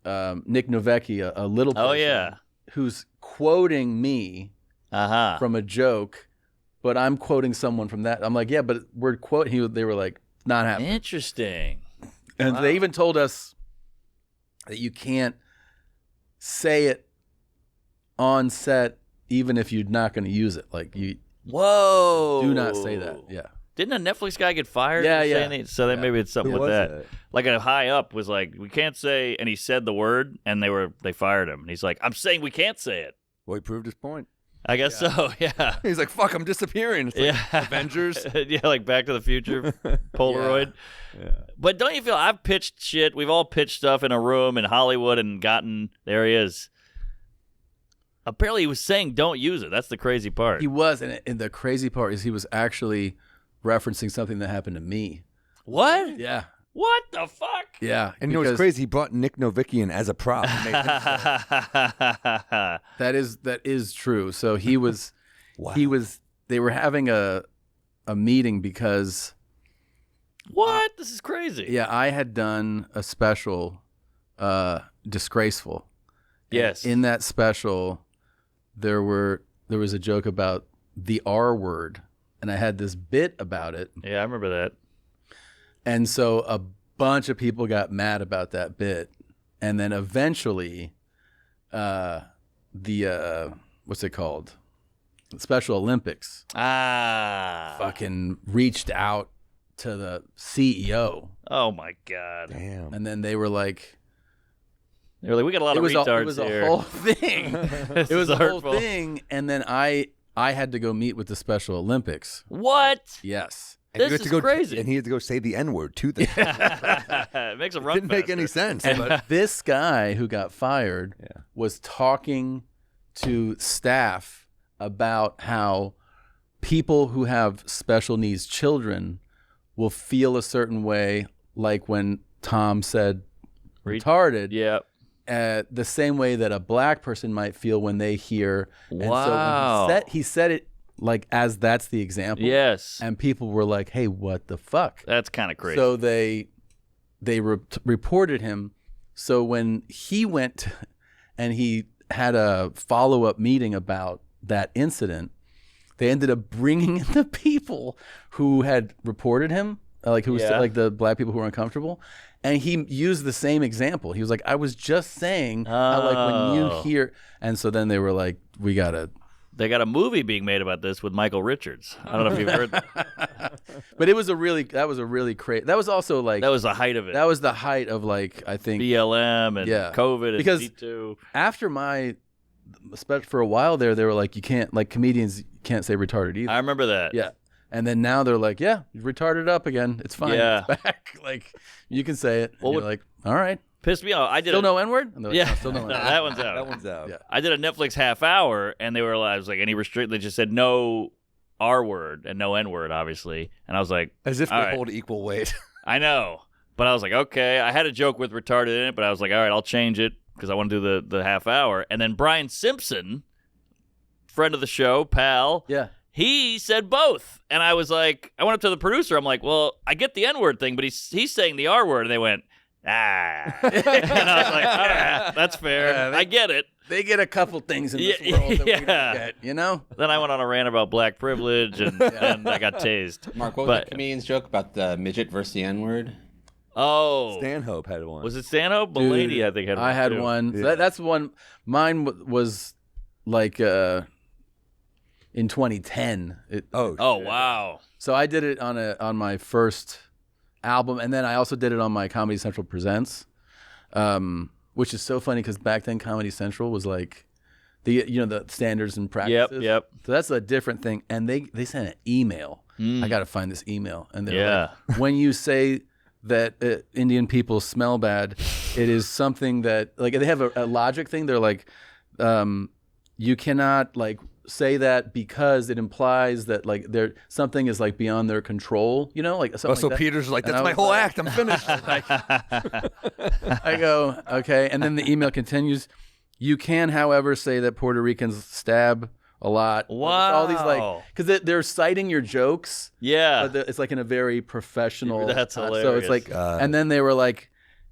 Nick Novecki, a little person who's quoting me from a joke, but I'm quoting someone from that. I'm like, yeah, but we're quoting. They were like, not happening. Interesting. And they even told us that you can't say it on set, even if you're not going to use it. Like you. Whoa! Do not say that. Yeah. Didn't a Netflix guy get fired? Yeah, for yeah. saying so then maybe it's something Who with was that. it? Like a high up was like, we can't say, and he said the word, and they fired him. And he's like, I'm saying we can't say it. Well, he proved his point. I guess so. Yeah. He's like, fuck, I'm disappearing. It's like Avengers. Yeah, like Back to the Future, Polaroid. Yeah. But don't you feel I've pitched shit? We've all pitched stuff in a room in Hollywood and gotten there he is. Apparently, he was saying don't use it. That's the crazy part. He was, and the crazy part is he was actually referencing something that happened to me. What? Yeah. What the fuck? Yeah. And you know what's crazy? He brought Nick Novicki in as a prop. And made him that is true. So he was Wow. they were having a meeting because What? This is crazy. yeah, I had done a special Disgraceful. Yes. In that special there was a joke about the R word, and I had this bit about it. Yeah, I remember that. And so a bunch of people got mad about that bit. And then eventually the what's it called? The Special Olympics fucking reached out to the CEO. Oh my God. Damn. And then they were like, They're like, we got a lot of retards it was here. a whole thing. It was a whole hurtful. thing. And then I had to go meet with the Special Olympics. What? Yes. And you This had is to go, crazy. And he had to go say the N-word to them. It makes a run Didn't make any faster. sense. And But this guy who got fired was talking to staff about how people who have special needs children will feel a certain way, like when Tom said retarded. Yeah. The same way that a black person might feel when they hear. And Wow. so he said it like as that's the example. Yes. And people were like, hey, what the fuck? That's kind of crazy. So they reported him. So when he went and he had a follow-up meeting about that incident, they ended up bringing in the people who had reported him, like who was like the black people who were uncomfortable. And he used the same example. He was like, I was just saying how like when you hear, and so then they were like, we gotta They got a movie being made about this with Michael Richards. I don't know if you've heard that. But that was a really crazy. That was also like That was the height of it. That was the height of like I think BLM and COVID and because G2. After for a while there, they were like you can't like comedians can't say retarded either. I remember that. Yeah. And then now they're like, yeah, retarded up again. It's fine. Yeah. It's back. Like you can say it. And you're like, all right. Pissed me off. I did still no N-word? Like, yeah. No, still no N-word. That one's out. That one's out. Yeah. I did a Netflix half hour, and they were I was like, any restrict? They just said no R word and no N word, obviously. And I was like, as if they all right. hold equal weight. I know, but I was like, okay. I had a joke with retarded in it, but I was like, all right, I'll change it because I want to do the half hour. And then Brian Simpson, friend of the show, pal. Yeah. He said both. And I was like, I went up to the producer. I'm like, well, I get the N-word thing, but he's saying the R word. And they went, and I was like, all right, that's fair. Yeah, I get it. They get a couple things in this world that we don't get, you know? Then I went on a rant about black privilege, and I got tased. Mark, what was the comedian's joke about the midget versus the N-word? Oh. Stanhope had one. Was it Stanhope? Mulaney, I think, had one. I had too. one. Yeah. That's one. Mine was like in 2010. Oh, wow. So I did it on my first album, and then I also did it on my Comedy Central Presents, which is so funny because back then Comedy Central was like the standards and practices. Yep. So that's a different thing. And they sent an email. I got to find this email, and they're like, when you say that Indian people smell bad, it is something that like they have a logic thing. They're like, you cannot like say that because it implies that like something is like beyond their control, like something so like that. Peter's like, And that's I my was whole like- act. I'm finished. I go, okay. And then the email continues. You can, however, say that Puerto Ricans stab a lot. Wow. All these like, because they're citing your jokes. Yeah. But it's like in a very professional. That's So it's hilarious. like, and then they were like,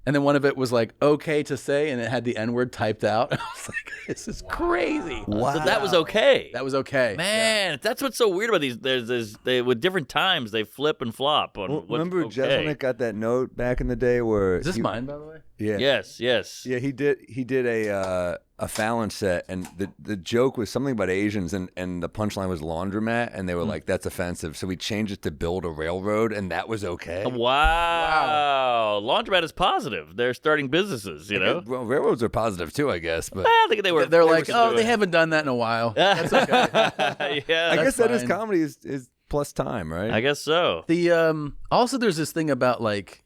and then one of it was like, okay to say, and it had the N-word typed out. I was like, this is crazy. Wow. So that was okay. That was okay. Man, that's what's so weird about these. They with different times they flip and flop on what's Remember okay. Jeselnik got that note back in the day where Is this mine, by the way? Yeah. Yes. Yeah, he did a Fallon set, and the joke was something about Asians, and the punchline was laundromat, and they were like, that's offensive. So we changed it to build a railroad, and that was okay. Wow. Laundromat is positive. They're starting businesses, you know? Well, railroads are positive too, I guess. But I think they were. They're like, forced to do they it. haven't done that in a while. That's okay. Yeah. I guess that is fine. comedy is plus time, right? I guess so. The also there's this thing about like,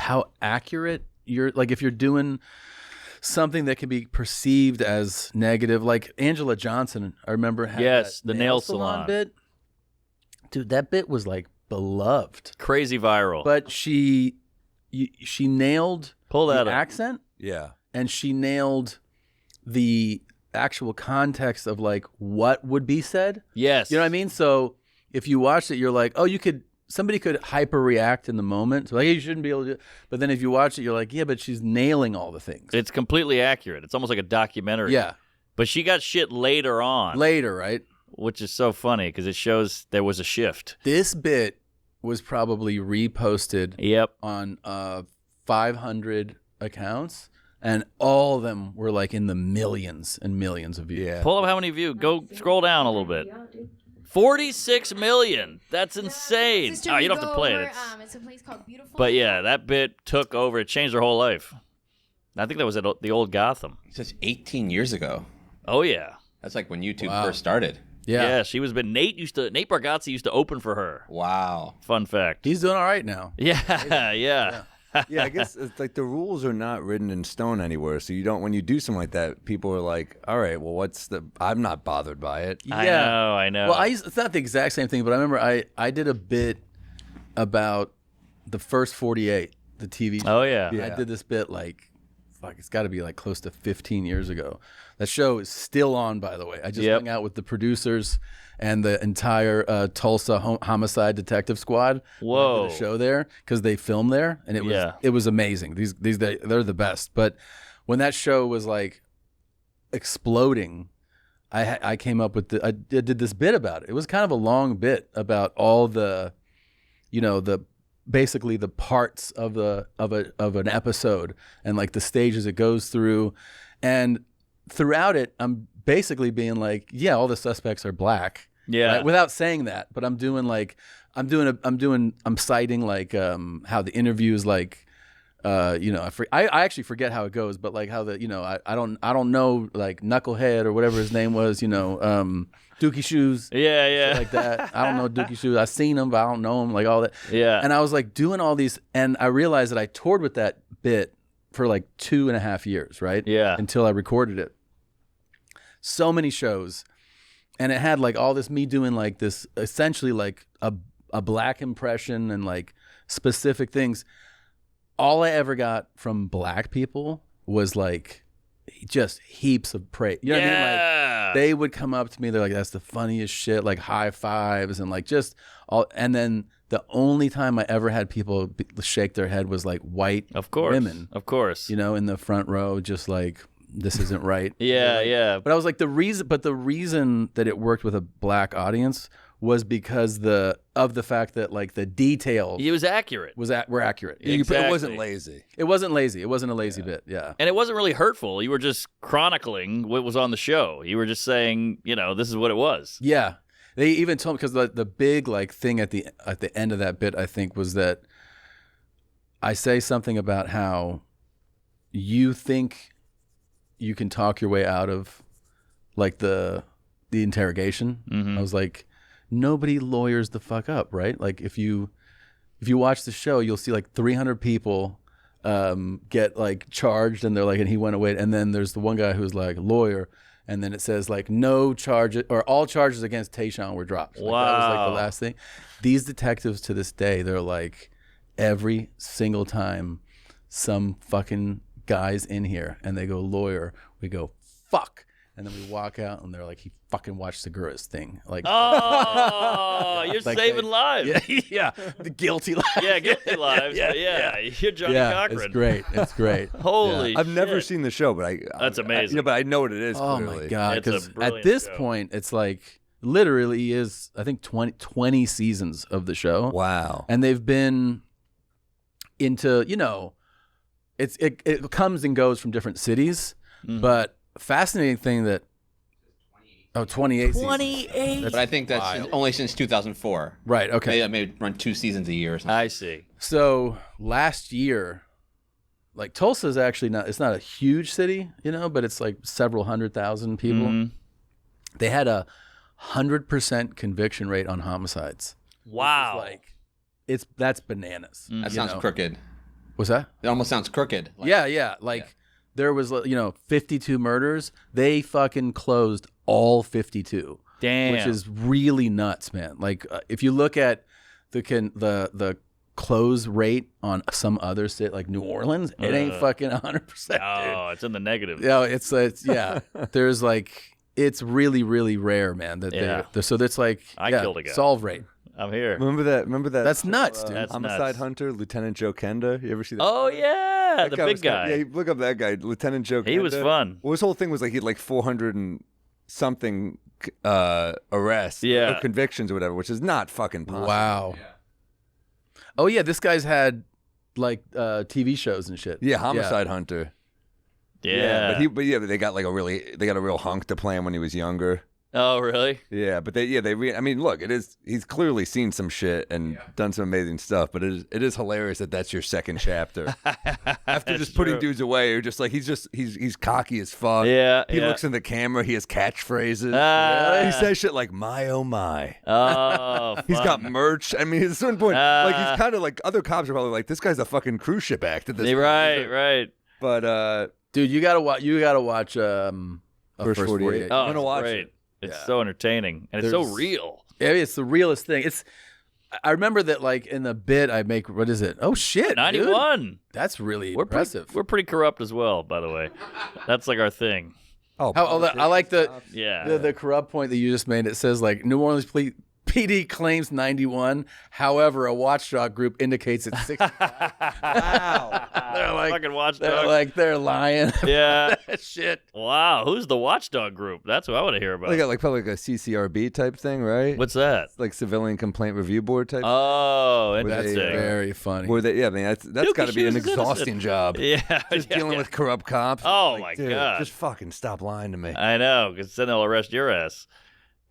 how accurate you're like if you're doing something that can be perceived as negative, like Angela Johnson, I remember had Yes, that the nail salon bit. Dude, that bit was like beloved. Crazy viral. But she nailed Pull that the up. accent, Yeah. and she nailed the actual context of like what would be said. Yes. You know what I mean? So if you watched it, you're like, oh, somebody could hyper react in the moment. So like, hey, you shouldn't be able to do it. But then if you watch it, you're like, yeah, but she's nailing all the things. It's completely accurate. It's almost like a documentary. Yeah. But she got shit later on. Later, right? Which is so funny because it shows there was a shift. This bit was probably reposted Yep. on 500 accounts, and all of them were like in the millions and millions of views. Yeah. Pull up how many views. Go scroll down a little bit. 46 million. That's insane. Sister, Oh, you we don't have to go play over, it. It's a place called Beautiful. But yeah, that bit took over. It changed their whole life. I think that was at the old Gotham. It's just 18 years ago. Oh yeah. That's like when YouTube Wow. first started. Yeah, she was. But Nate Bargatze used to open for her. Wow. Fun fact. He's doing all right now. Yeah. Yeah, I guess it's like the rules are not written in stone anywhere. So when you do something like that, people are like, all right, well, I'm not bothered by it. I know. Well, it's not the exact same thing, but I remember I did a bit about the first 48, the TV show. Oh yeah. Yeah. I did this bit it's got to be like close to 15 years ago. That show is still on, by the way. I just hung out with the producers and the entire Tulsa homicide detective squad. Whoa. Went to the show there because they filmed there, and it was amazing. They're the best. But when that show was like exploding, I came up with I did this bit about it. It was kind of a long bit about all the, basically the parts of an episode and like the stages it goes through, and throughout it, I'm basically being like, yeah, all the suspects are black. Yeah. Right? Without saying that, but I'm citing like how the interviews like I actually forget how it goes, but like how the I don't know like Knucklehead or whatever his name was, Dookie Shoes. Yeah. Like that. I don't know Dookie Shoes. I've seen him, but I don't know him, like all that. Yeah. And I was like doing all these, and I realized that I toured with that bit for like 2.5 years, right? Yeah. Until I recorded it. So many shows. And it had like all this, me doing like this, essentially like a black impression and like specific things. All I ever got from black people was like just heaps of praise. You know what I mean? Like they would come up to me, they're like, that's the funniest shit, like high fives and like just all. And then the only time I ever had people shake their head was like white women. Of course. In the front row, just like, this isn't right. Yeah. But I was like, the reason that it worked with a black audience was because of the fact that like the details It was accurate. were accurate. Exactly. It wasn't lazy. It wasn't lazy. It wasn't a lazy bit. Yeah. And it wasn't really hurtful. You were just chronicling what was on the show. You were just saying, this is what it was. Yeah. They even told me, because the big like thing at the end of that bit, I think, was that I say something about how you think you can talk your way out of like the interrogation. Mm-hmm. I was like, nobody lawyers the fuck up, right? Like if you watch the show, you'll see like 300 people get like charged, and they're like, and he went away, and then there's the one guy who's like lawyer, and then it says like no charges, or all charges against Tayshaun were dropped. Like, wow. That was like the last thing. These detectives to this day, they're like, every single time some fucking guy's in here and they go lawyer, we go fuck. And then we walk out, and they're like, he fucking watched Segura's thing. Like, oh, you're like saving lives. Yeah, the guilty lives. Yeah, guilty lives. Yeah. You're Johnny Cochran. It's great. It's great. Holy shit. I've never seen the show, but That's amazing. but I know what it is. Oh clearly. my god! It's a Because brilliant at this show. point, it's like literally is, I think 20 seasons of the show. Wow. And they've been into, it comes and goes from different cities, but fascinating thing that 28 seasons. 28. But I think that's only since 2004. Right, okay. Maybe run 2 seasons a year or something. I see. So last year, like Tulsa's actually it's not a huge city, but it's like several 100,000 people. Mm-hmm. They had 100% conviction rate on homicides. Wow. That's bananas. That sounds crooked. What's that? It almost sounds crooked. Yeah. There was 52 murders. They fucking closed all 52. Damn. Which is really nuts, man. Like if you look at the close rate on some other state like New Orleans, it ain't fucking 100%. Oh, it's in the negative. Yeah, it's yeah. There's like, it's really, really rare, man. So that's like, I killed a guy. Solve rate. I'm here. Remember that? That's nuts, dude. That's Homicide nuts. Hunter, Lieutenant Joe Kenda. You ever see that? Oh yeah, That the guy big was kinda- guy. yeah, look up that guy, Lieutenant Joe Kenda. He was fun. Well, his whole thing was like he had like 400 and something arrests or convictions or whatever, which is not fucking possible. Wow. Yeah. Oh yeah, this guy's had like TV shows and shit. Yeah, Homicide Hunter. Yeah. But they got a real hunk to play him when he was younger. Oh really? Yeah, but I mean, look, he's clearly seen some shit and done some amazing stuff, but it is hilarious that that's your second chapter. After just putting dudes away, you're just like, he's cocky as fuck. Yeah. He looks in the camera, he has catchphrases. He says shit like, my oh my. Oh, He's got merch. I mean, at a certain point, like he's kind of like, other cops are probably like, this guy's a fucking cruise ship act at this point. Right. But dude, you gotta watch First 48. Oh, I'm gonna watch great. it. It's so entertaining and it's so real. Yeah, it's the realest thing. I remember that like in the bit I make, what is it? Oh shit, 91. Dude. That's really We're impressive. We're pretty corrupt as well, by the way. That's like our thing. Oh, I like the corrupt point that you just made. It says like New Orleans PD claims 91. However, a watchdog group indicates it's 65. Wow. They're fucking watchdog. They're lying. Yeah. That shit. Wow. Who's the watchdog group? That's what I want to hear about. They got like probably like a CCRB type thing, right? What's that? It's like Civilian Complaint Review Board type. Oh, Where interesting. they, Very funny. Where they, yeah, I mean that's got to be an exhausting job. Yeah. Just dealing with corrupt cops. Oh, Like, my dude, God. Just fucking stop lying to me. I know, because then they'll arrest your ass.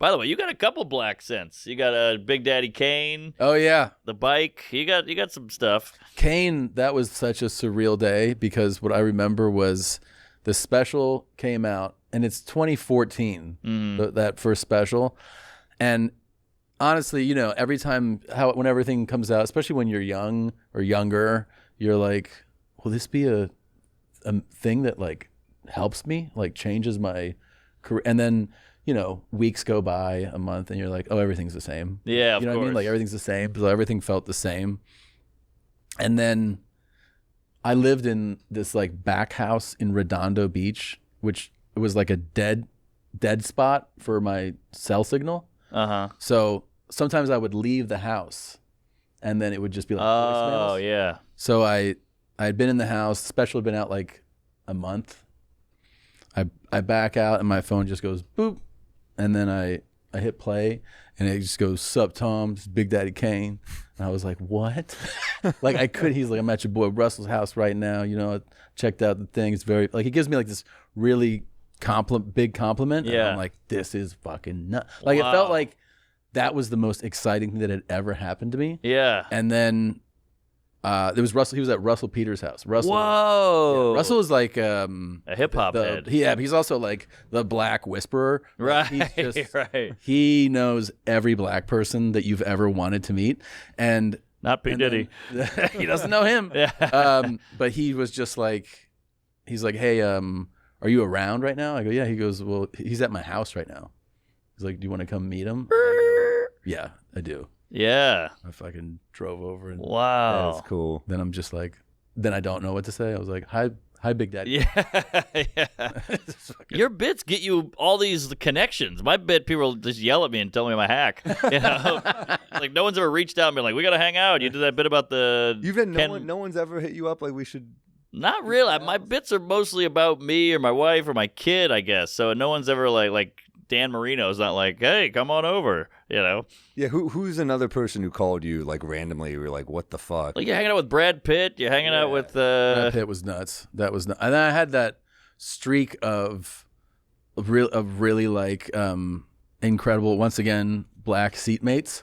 By the way, you got a couple black scents. You got a Big Daddy Kane, Oh yeah, the bike. You got some stuff. Kane. That was such a surreal day because what I remember was the special came out, and it's 2014. That first special, and honestly, you know, every time when everything comes out, especially when you're young or younger, you're like, will this be a thing that like helps me, like changes my career? And then, you know, weeks go by, a month, and you're like, oh, everything's the same. Yeah, of you know course. what I mean? Like everything's the same. So everything felt the same. And then I lived in this like back house in Redondo Beach, which was like a dead spot for my cell signal. Uh-huh. So sometimes I would leave the house, and then it would just be like Oh, voicemails. yeah. So I had been in the house. Special had been out like a month. I back out, and my phone just goes boop, and then I hit play, and it just goes, "Sup, Tom? This is Big Daddy Kane." And I was like, "What?" Like I could. He's like, "I'm at your boy Russell's house right now. You know, I checked out the thing. It's very like he gives me like this really big compliment. And Yeah. I'm like, this is fucking nuts. Like it felt like that was the most exciting thing that had ever happened to me. Yeah. And then there was Russell. He was at Russell Peters' house. Russell. Whoa. Yeah, Russell was like a hip hop head. Yeah, but he's also like the black whisperer. Like, Right. he's just, Right. He knows every black person that you've ever wanted to meet, and Not P. Diddy. he doesn't know him. Yeah. But he was just like, he's like, hey, are you around right now? I go, yeah. He goes, well, he's at my house right now. He's like, do you want to come meet him? I go, yeah, I do. Yeah. I fucking drove over, and Wow. That's cool. then I'm just like, then I don't know what to say. I was like, hi, Big Daddy. Yeah. Yeah. Your bits get you all these connections. My bit, people just yell at me and tell me I'm a hack. You know, like no one's ever reached out and been like, "We got to hang out." You did that bit about the. You've had no one's ever hit you up like we should. Not really. My bits are mostly about me or my wife or my kid, I guess. So no one's ever like Dan Marino's not like, "Hey, come on over." You know. Yeah. Who's another person who called you like randomly? You were like, "What the fuck?" Like you're hanging out with Brad Pitt. You're hanging out with. Brad Pitt was nuts. That was nuts. And then I had that streak of really like incredible, once again, black seatmates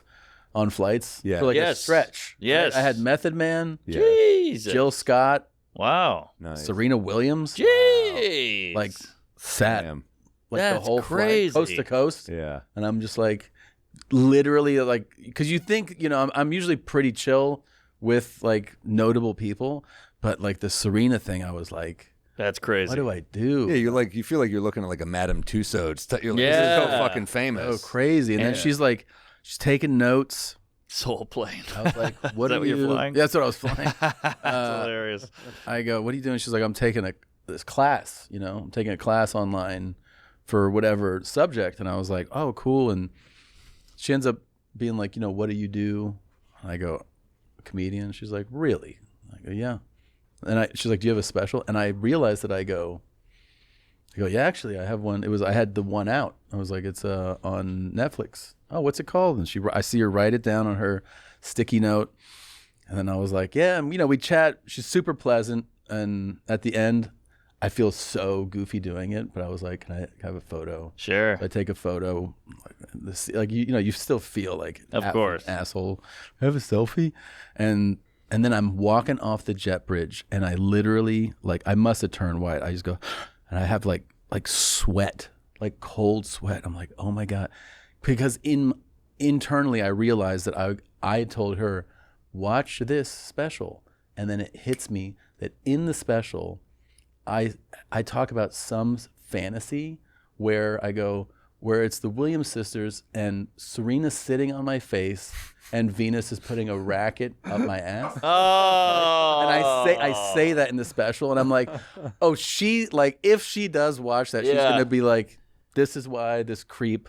on flights. Yeah. For like a Yes. stretch. Yes. I had Method Man, Yeah. Jesus. Jill Scott, Wow. Nice. Serena Williams. Jeez. Like sat Damn. like the That's whole crazy. flight, coast to coast. Yeah. And I'm just like, literally, like, because you think, you know, I'm usually pretty chill with like notable people, but like the Serena thing, I was like, That's crazy. what do I do? Yeah, you feel like you're looking at like a Madame Tussauds. You're like, Yeah. this is so fucking famous. So crazy. And then she's like, she's taking notes. Soul plane. I was like, what Is that are what you're you flying? Yeah, that's what I was flying. That's hilarious. I go, what are you doing? She's like, I'm taking this class, you know, I'm taking a class online for whatever subject. And I was like, oh, cool. And she ends up being like, you know, what do you do? And I go, a comedian. She's like, really? I go, yeah. And she's like, do you have a special? And I realized that I go, yeah, actually, I have one. I had the one out. I was like, it's on Netflix. Oh, what's it called? And I see her write it down on her sticky note. And then I was like, yeah, you know, we chat. She's super pleasant. And at the end, I feel so goofy doing it. But I was like, can I have a photo? Sure. So I take a photo. Like you know, you still feel like Of course. an asshole. Have a selfie, and then I'm walking off the jet bridge, and I literally like I must have turned white. I just go, and I have like sweat, like cold sweat. I'm like, oh my God, because internally I realized that I told her, watch this special, and then it hits me that in the special, I talk about some fantasy where I go, where it's the Williams sisters and Serena's sitting on my face and Venus is putting a racket up my ass. Oh. And I say that in the special, and I'm like, oh, she, like, if she does watch that, she's Yeah. gonna be like, this is why this creep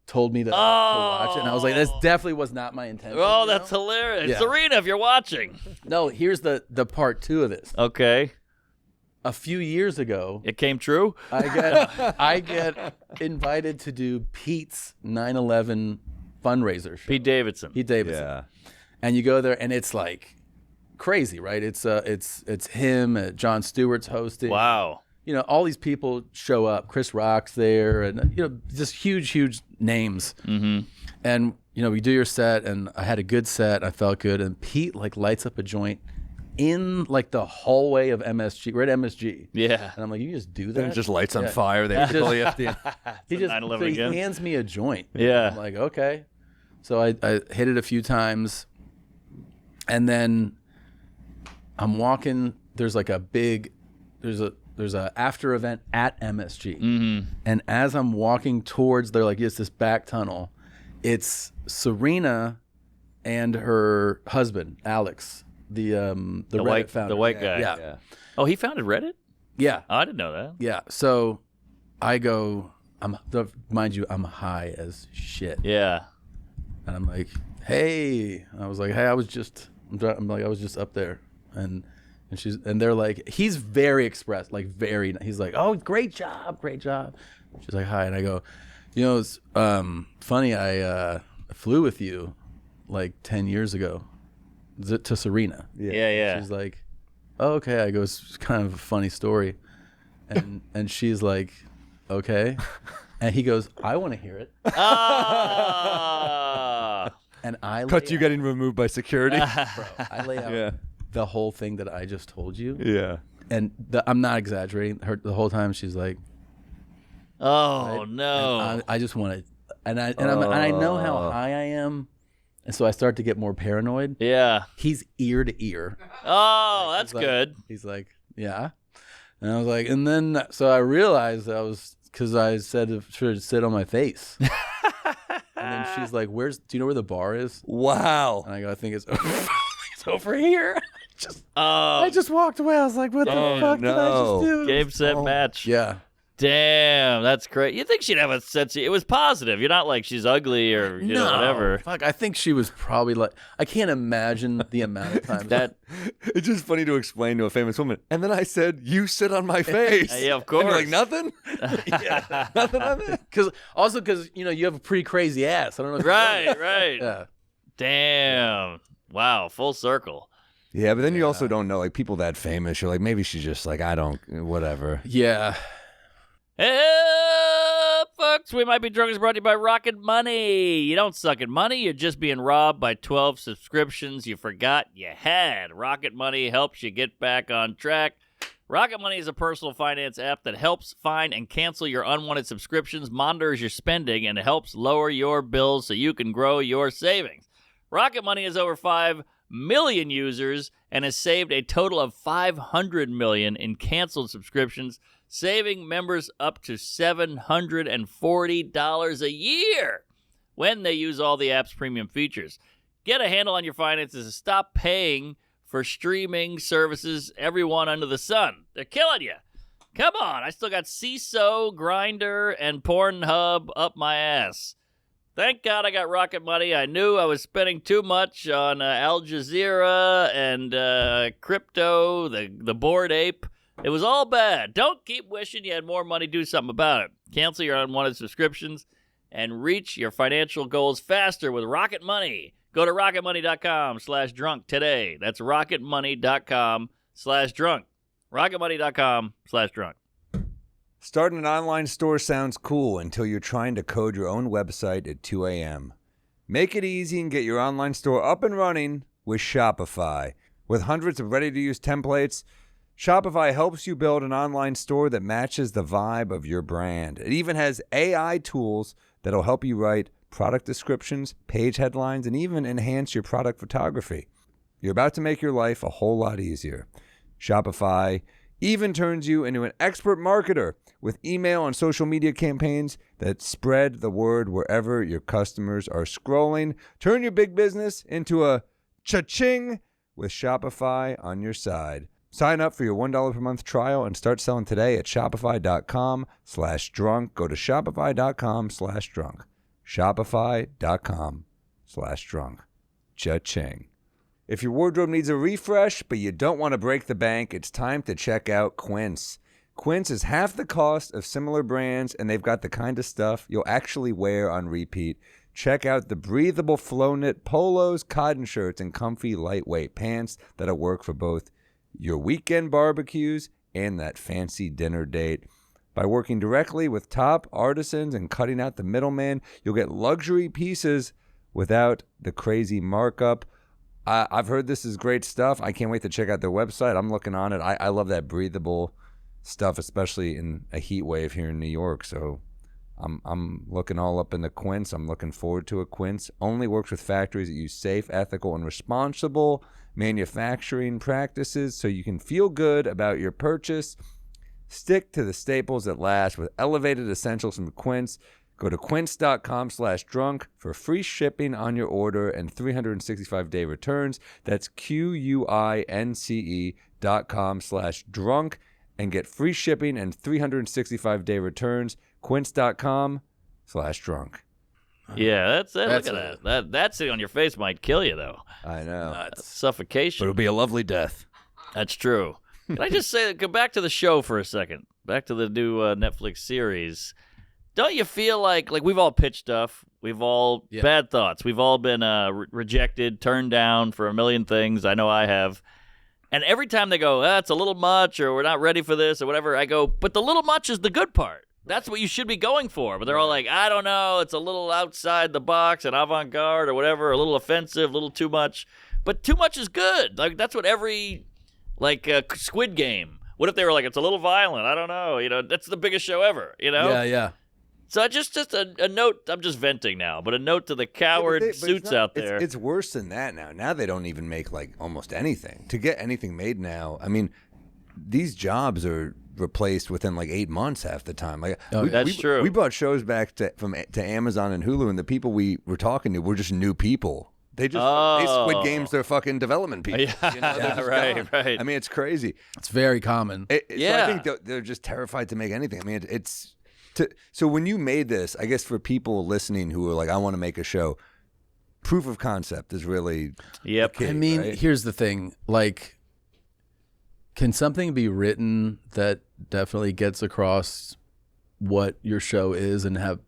told me to watch it, and I was like, this definitely was not my intention. Oh, that's hilarious. Yeah. Serena, if you're watching. No, here's the part 2 of this. Okay. A few years ago, It came true? I get invited to do Pete's 9/11 fundraiser show. Pete Davidson. Yeah. And you go there, and it's like crazy, right? It's him, Jon Stewart's hosting. Wow. You know, all these people show up. Chris Rock's there, and just huge names. Mm-hmm. And we do your set, and I had a good set. I felt good, and Pete lights up a joint in the hallway of MSG. We're at MSG. Yeah. And I'm like, you just do that? Then it just lights on fire. They have to call the FDA. He hands me a joint. Yeah. I'm like, okay. So I hit it a few times, and then I'm walking. There's there's a after event at MSG, and as I'm walking towards, it's this back tunnel. It's Serena and her husband Alex, the Reddit founder, the white guy. Yeah. Oh, he founded Reddit? Yeah. Oh, I didn't know that. Yeah. So I go. Mind you, I'm high as shit. Yeah. And I'm like, hey. I was like, hey, I was just up there, and they're like, he's very expressed, he's like, oh, great job. She's like, hi, and I go, it's funny, I flew with you 10 years ago to Serena. Yeah. She's like, oh, okay. I go, it's kind of a funny story, and she's like, okay, and he goes, I want to hear it. And I Cut you getting removed by security. bro, I lay out the whole thing that I just told you. Yeah. And I'm not exaggerating. The whole time she's like, oh, right? no. I just want to, and I know how high I am, and so I start to get more paranoid. Yeah. He's ear to ear. Oh, that's good. He's like, yeah, and I was like, and then so I realized because I said to sit on my face. And then she's like, do you know where the bar is? Wow. And I go, I think it's over here. I just walked away. I was like, what the fuck did I just do? Game, set, match. Yeah. Damn, that's great. You think she'd have a sense it was positive. You're not like she's ugly or whatever. Fuck, I think she was probably I can't imagine the amount of times that. It's just funny to explain to a famous woman. And then I said, you sit on my face. Yeah, of course. And you're like, nothing? Yeah, nothing on it. Because you have a pretty crazy ass. I don't know if Right. Yeah. Damn. Wow, full circle. Yeah, but then you also don't know, people that famous, you're like, maybe she's just I don't, whatever. Yeah. Hey, folks, We Might Be Drunk is brought to you by Rocket Money. You don't suck at money. You're just being robbed by 12 subscriptions you forgot you had. Rocket Money helps you get back on track. Rocket Money is a personal finance app that helps find and cancel your unwanted subscriptions, monitors your spending, and helps lower your bills so you can grow your savings. Rocket Money has over 5 million users and has saved a total of $500 million in canceled subscriptions, saving members up to $740 a year when they use all the app's premium features. Get a handle on your finances and stop paying for streaming services, everyone under the sun. They're killing you. Come on, I still got CISO, Grindr, and Pornhub up my ass. Thank God I got Rocket Money. I knew I was spending too much on Al Jazeera and crypto, the Bored Ape. It was all bad. Don't keep wishing you had more money. Do something about it. Cancel your unwanted subscriptions and reach your financial goals faster with Rocket Money. Go to rocketmoney.com/drunk today. That's rocketmoney.com/drunk. rocketmoney.com/drunk. Starting an online store sounds cool until you're trying to code your own website at 2 a.m. Make it easy and get your online store up and running with Shopify. With hundreds of ready-to-use templates, Shopify helps you build an online store that matches the vibe of your brand. It even has AI tools that'll help you write product descriptions, page headlines, and even enhance your product photography. You're about to make your life a whole lot easier. Shopify even turns you into an expert marketer with email and social media campaigns that spread the word wherever your customers are scrolling. Turn your big business into a cha-ching with Shopify on your side. Sign up for your $1 per month trial and start selling today at shopify.com/drunk. Go to shopify.com/drunk. Shopify.com/drunk. Cha-ching. If your wardrobe needs a refresh, but you don't want to break the bank, it's time to check out Quince. Quince is half the cost of similar brands, and they've got the kind of stuff you'll actually wear on repeat. Check out the breathable flow knit polos, cotton shirts, and comfy lightweight pants that'll work for both your weekend barbecues and that fancy dinner date. By working directly with top artisans and cutting out the middleman, you'll get luxury pieces without the crazy markup. I've heard this is great stuff. I can't wait to check out their website. I'm looking on it. I love that breathable stuff, especially in a heat wave here in New York. So I'm looking all up in the Quince. I'm looking forward to a Quince. Only works with factories that use safe, ethical, and responsible manufacturing practices, so you can feel good about your purchase. Stick to the staples that last with elevated essentials from Quince. Go to quince.com/drunk for free shipping on your order and 365-day returns. That's QUINCE.com/drunk and get free shipping and 365-day returns. Quince.com/drunk. Yeah, that's it. Look at that. That's it on your face might kill you, though. I know. That's suffocation. But it'll be a lovely death. That's true. Can I just say, go back to the show for a second? Back to the new Netflix series. Don't you feel like we've all pitched stuff? We've all bad thoughts. We've all been rejected, turned down for a million things. I know I have. And every time they go, it's a little much, or we're not ready for this, or whatever, I go, but the little much is the good part. That's what you should be going for. But they're all like, I don't know, it's a little outside the box and avant-garde or whatever, a little offensive, a little too much. But too much is good. Like, that's what every, Squid Game. What if they were like, it's a little violent? I don't know. That's the biggest show ever, Yeah. So just a note, I'm just venting now, but a note to the coward suits out there. It's worse than that now. Now they don't even make almost anything. To get anything made now, I mean, these jobs are replaced within 8 months half the time. That's true. We brought shows back to Amazon and Hulu, and the people we were talking to were just new people. They Squid Games their fucking development people. Yeah, right. I mean, it's crazy. It's very common. So I think they're just terrified to make anything. I mean, so when you made this, I guess for people listening who are like, I want to make a show, proof of concept is really the key, I mean, right? Here's the thing. Can something be written that definitely gets across what your show is and have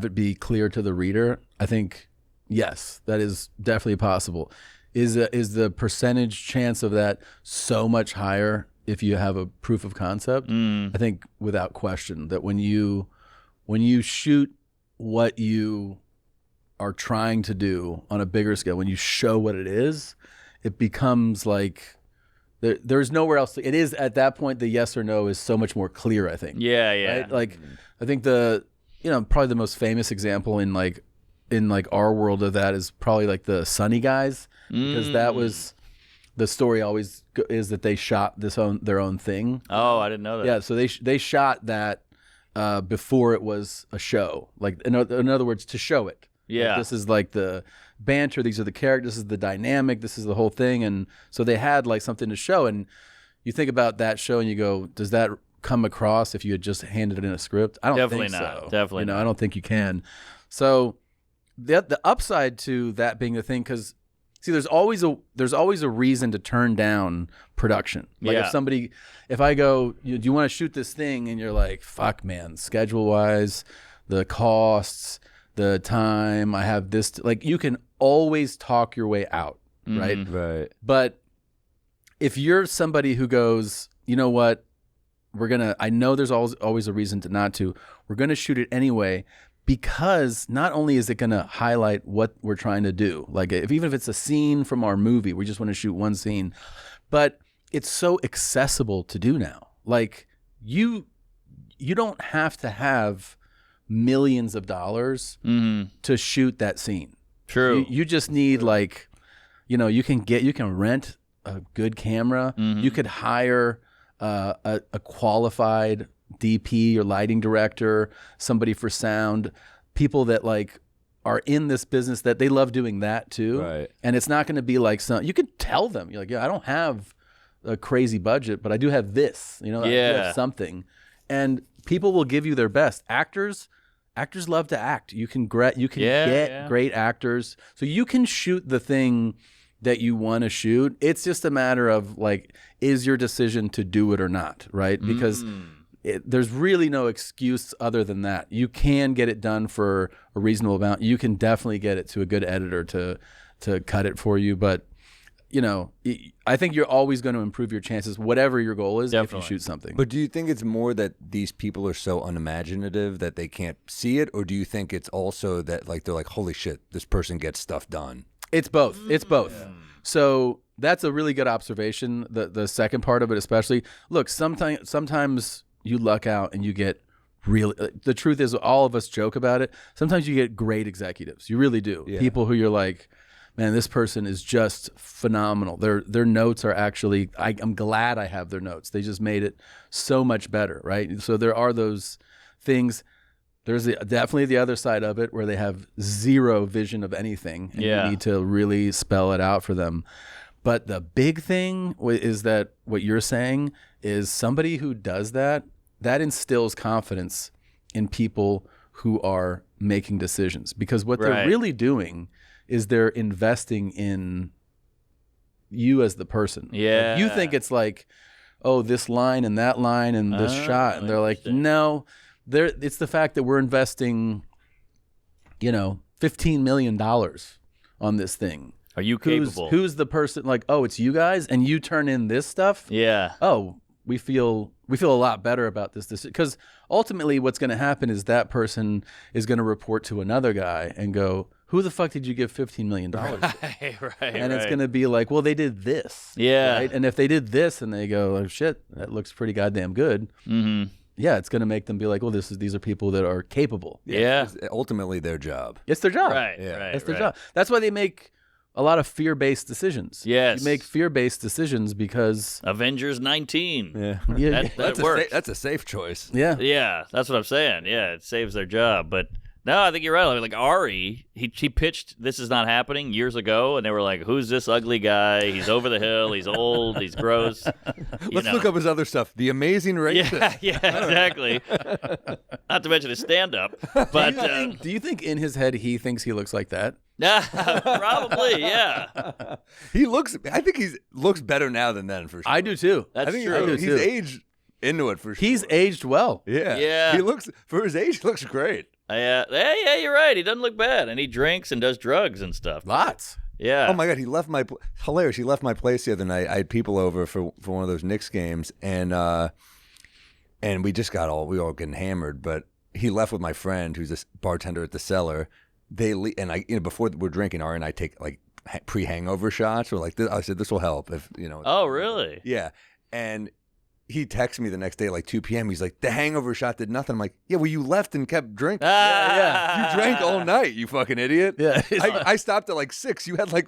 it be clear to the reader? I think, yes, that is definitely possible. Is the percentage chance of that so much higher if you have a proof of concept? I think without question that when you shoot what you are trying to do on a bigger scale, when you show what it is, it becomes like there's nowhere else. It is at that point, the yes or no is so much more clear, I think. Yeah. Right? I think probably the most famous example in our world of that is probably the Sunny Guys, because that was the story always is that they shot their own thing. Oh, I didn't know that. Yeah, so they shot that before it was a show. In other words, to show it. Yeah. This is the banter. These are the characters. This is the dynamic. This is the whole thing. And so they had something to show. And you think about that show and you go, does that come across if you had just handed it in a script? I don't Definitely think not. so. Definitely not. I don't think you can. So the upside to that being the thing, because see, there's always a reason to turn down production. If I go, do you want to shoot this thing? And you're like, fuck, man, schedule wise, the costs, the time, I have this. You can always talk your way out, right? Right. But if you're somebody who goes, you know what, I know there's always a reason we're going to shoot it anyway. Because not only is it going to highlight what we're trying to do, even if it's a scene from our movie, we just want to shoot one scene, but it's so accessible to do now. You don't have to have millions of dollars to shoot that scene. True. You just need you can rent a good camera. You could hire a qualified DP or lighting director, somebody for sound, people that are in this business that they love doing that too. Right. And it's not going to be you could tell them, you're I don't have a crazy budget, but I do have this, I do have something. And people will give you their best. Actors, actors love to act. You can get great actors, so you can shoot the thing that you want to shoot. It's just a matter of like, is your decision to do it or not, right? Because there's really no excuse other than that. You can get it done for a reasonable amount. You can definitely get it to a good editor to cut it for you, but I think you're always going to improve your chances, whatever your goal is, if you shoot something. But do you think it's more that these people are so unimaginative that they can't see it, or do you think it's also that like they're like, holy shit, this person gets stuff done? It's both. It's both. Yeah. So that's a really good observation. The second part of it, especially. Look, sometimes you luck out and you get really. The truth is, all of us joke about it. Sometimes you get great executives. You really do. Yeah. People who you're like, man, this person is just phenomenal. Their notes are actually, I'm glad I have their notes. They just made it so much better, right? So there are those things. There's definitely the other side of it where they have zero vision of anything, and you need to really spell it out for them. But the big thing is that what you're saying is somebody who does that instills confidence in people who are making decisions, because what they're really doing is they're investing in you as the person. Yeah. Like, you think it's like, oh, this line and that line and this shot. And they're like, no, it's the fact that we're investing, $15 million on this thing. Are you capable? Who's the person? Like, oh, it's you guys, and you turn in this stuff? Yeah. Oh, we feel a lot better about this because ultimately what's going to happen is that person is going to report to another guy and go, who the fuck did you give $15 million to? And it's going to be like, well, they did this. Yeah. Right? And if they did this and they go, oh, shit, that looks pretty goddamn good. Mm-hmm. Yeah, it's going to make them be like, well, these are people that are capable. Yeah. It's ultimately their job. It's their job. Right. Yeah. Right. It's their job. That's why they make a lot of fear-based decisions. Yes. You make fear-based decisions because Avengers 19. Yeah. That works. That's a safe choice. Yeah. Yeah, that's what I'm saying. Yeah, it saves their job. But no, I think you're right. Like Ari, he pitched This Is Not Happening years ago, and they were like, who's this ugly guy? He's over the hill. He's old. He's gross. Let's look up his other stuff. The Amazing Racist. Yeah, exactly. Not to mention his stand-up. But do you think in his head he thinks he looks like that? Probably, yeah. I think he looks better now than then, for sure. I do too. That's true. He's aged into it for sure. He's aged well. Yeah. Yeah. He looks, for his age, he looks great. Yeah, you're right. He doesn't look bad, and he drinks and does drugs and stuff. Lots. Yeah. Oh my God, he left my hilarious. He left my place the other night. I had people over for one of those Knicks games, and we just we all getting hammered. But he left with my friend, who's a bartender at the cellar. Before we're drinking, Ari and I take like pre-hangover shots. We're like, I said, this will help if Oh, really? Yeah, and he texted me the next day at like 2 p.m. He's like, the hangover shot did nothing. I'm like, yeah, well, you left and kept drinking. Yeah. You drank all night, you fucking idiot. Yeah. I stopped at like 6. You had like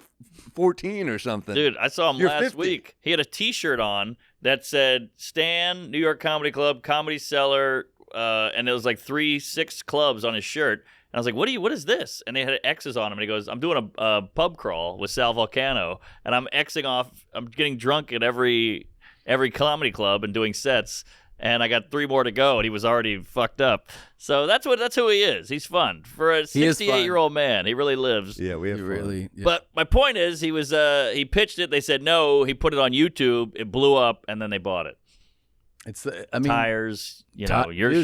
14 or something. Dude, I saw him You're last 50. week. He had a T-shirt on that said Stan, New York Comedy Club, Comedy Cellar, and it was like 6 clubs on his shirt. And I was like, what is this? And they had X's on him. And he goes, I'm doing a pub crawl with Sal Vulcano, and I'm Xing off. I'm getting drunk at every comedy club and doing sets, and I got 3 more to go, and he was already fucked up. So that's who he is. He's fun for a 68-year-old man. He really lives. Yeah, we have fun. Really. Yeah. But my point is, he pitched it. They said no. He put it on YouTube. It blew up, and then they bought it. It's Tires, your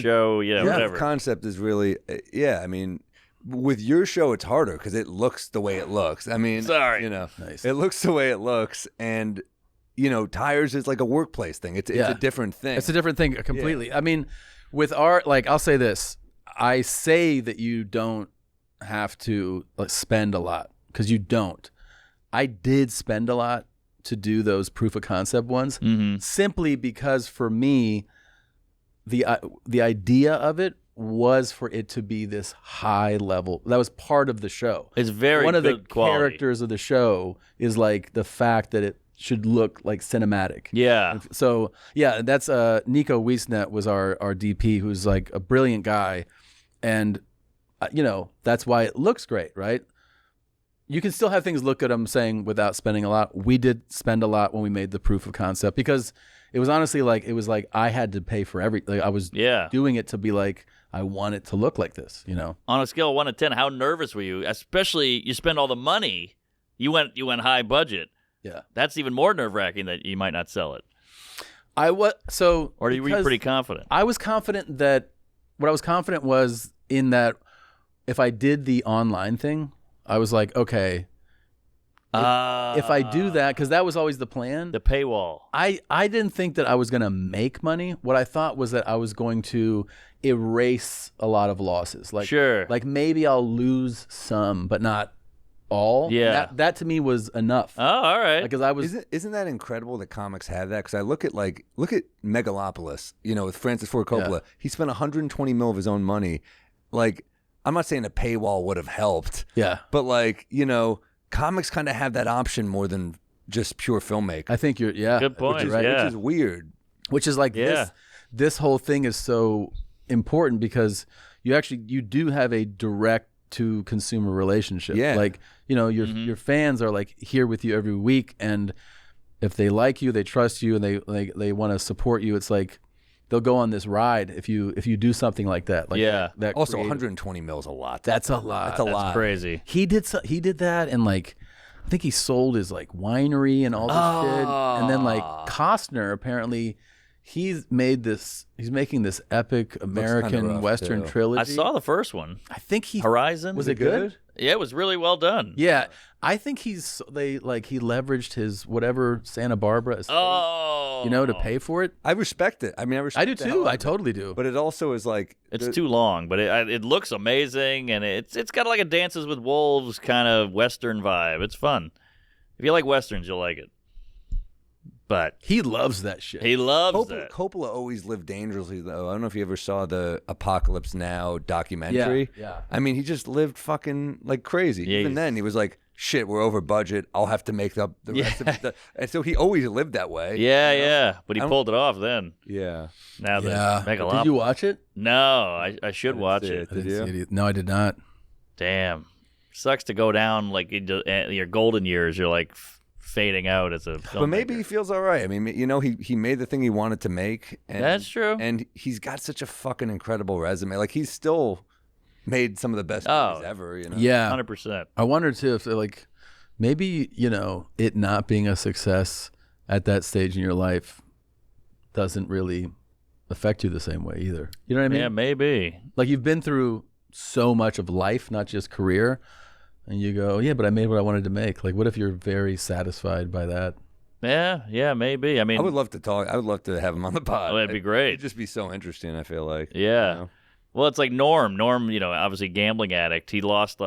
show, whatever. The concept is really, I mean, with your show, it's harder because it looks the way it looks. I mean, sorry, nice. It looks the way it looks, and tires is like a workplace thing. It's a different thing. It's a different thing completely. Yeah. I mean, with art, like I'll say this: I say that you don't have to spend a lot because you don't. I did spend a lot to do those proof of concept ones, simply because for me, the idea of it was for it to be this high level. That was part of the show. It's very one of the good quality. Characters of the show is like the fact that it should look like cinematic. Yeah. So yeah, that's Nico Wiesnet was our DP, who's like a brilliant guy, and that's why it looks great, right? You can still have things look at them saying without spending a lot. We did spend a lot when we made the proof of concept because it was honestly like I had to pay for everything. Like I was doing it to be like I want it to look like this, you know. On a scale of 1 to 10, how nervous were you? Especially you spend all the money. You went high budget. Yeah. That's even more nerve-wracking that you might not sell it. Or were you pretty confident? I was confident that what I was confident was in that if I did the online thing, I was like, okay, if I do that, because that was always the plan. The paywall. I didn't think that I was going to make money. What I thought was that I was going to erase a lot of losses. Like, sure. Like maybe I'll lose some, but not all. Yeah. That to me was enough. Oh, all right. Because I was. Isn't that incredible that comics have that? Because I look at Megalopolis, with Francis Ford Coppola. Yeah. He spent 120 mil of his own money. Like, I'm not saying a paywall would have helped. Yeah. But comics kind of have that option more than just pure filmmaking. I think you're. Yeah. Good point. Which is weird. Which is like this whole thing is so important because you do have a direct to consumer relationship. Yeah. Like, your fans are like here with you every week, and if they like you, they trust you, and they want to support you, it's like they'll go on this ride if you do something like that. Like that also, creative. 120 mil is a lot. That's a lot. That's a lot. That's crazy. He did that, and I think he sold his winery and all this shit. And then Costner apparently he's making this epic American Western trilogy. I saw the first one. I think Horizon. Was it good? Yeah, it was really well done. Yeah. I think he leveraged his whatever Santa Barbara estate, to pay for it. I respect it. I mean, I do too. I totally do. But it also is it's too long, but it looks amazing, and it's got a Dances with Wolves kind of Western vibe. It's fun. If you like Westerns, you'll like it. But he loves that shit. He loves it. Coppola always lived dangerously, though. I don't know if you ever saw the Apocalypse Now documentary. Yeah. I mean, he just lived fucking like crazy. Yeah, Even then, he was like, shit, we're over budget. I'll have to make up the rest of it. And so he always lived that way. Yeah. But he pulled it off then. Yeah. Now the Megalopolis. Did you watch it? No, I should watch it. Did you? No, I did not. Damn. Sucks to go down into your golden years. You're fading out as a filmmaker. But maybe he feels all right. I mean, he made the thing he wanted to make. And, that's true. And he's got such a fucking incredible resume. He's still made some of the best movies ever. Yeah, 100%. I wonder too if maybe it not being a success at that stage in your life doesn't really affect you the same way either. You know what I mean? Yeah, maybe. You've been through so much of life, not just career. And you go, yeah, but I made what I wanted to make. What if you're very satisfied by that? Yeah, maybe. I mean, I would love to talk. I would love to have him on the pod. Oh, that'd be great. It'd just be so interesting, I feel like. Yeah. Well, it's like Norm. Norm, obviously gambling addict. He lost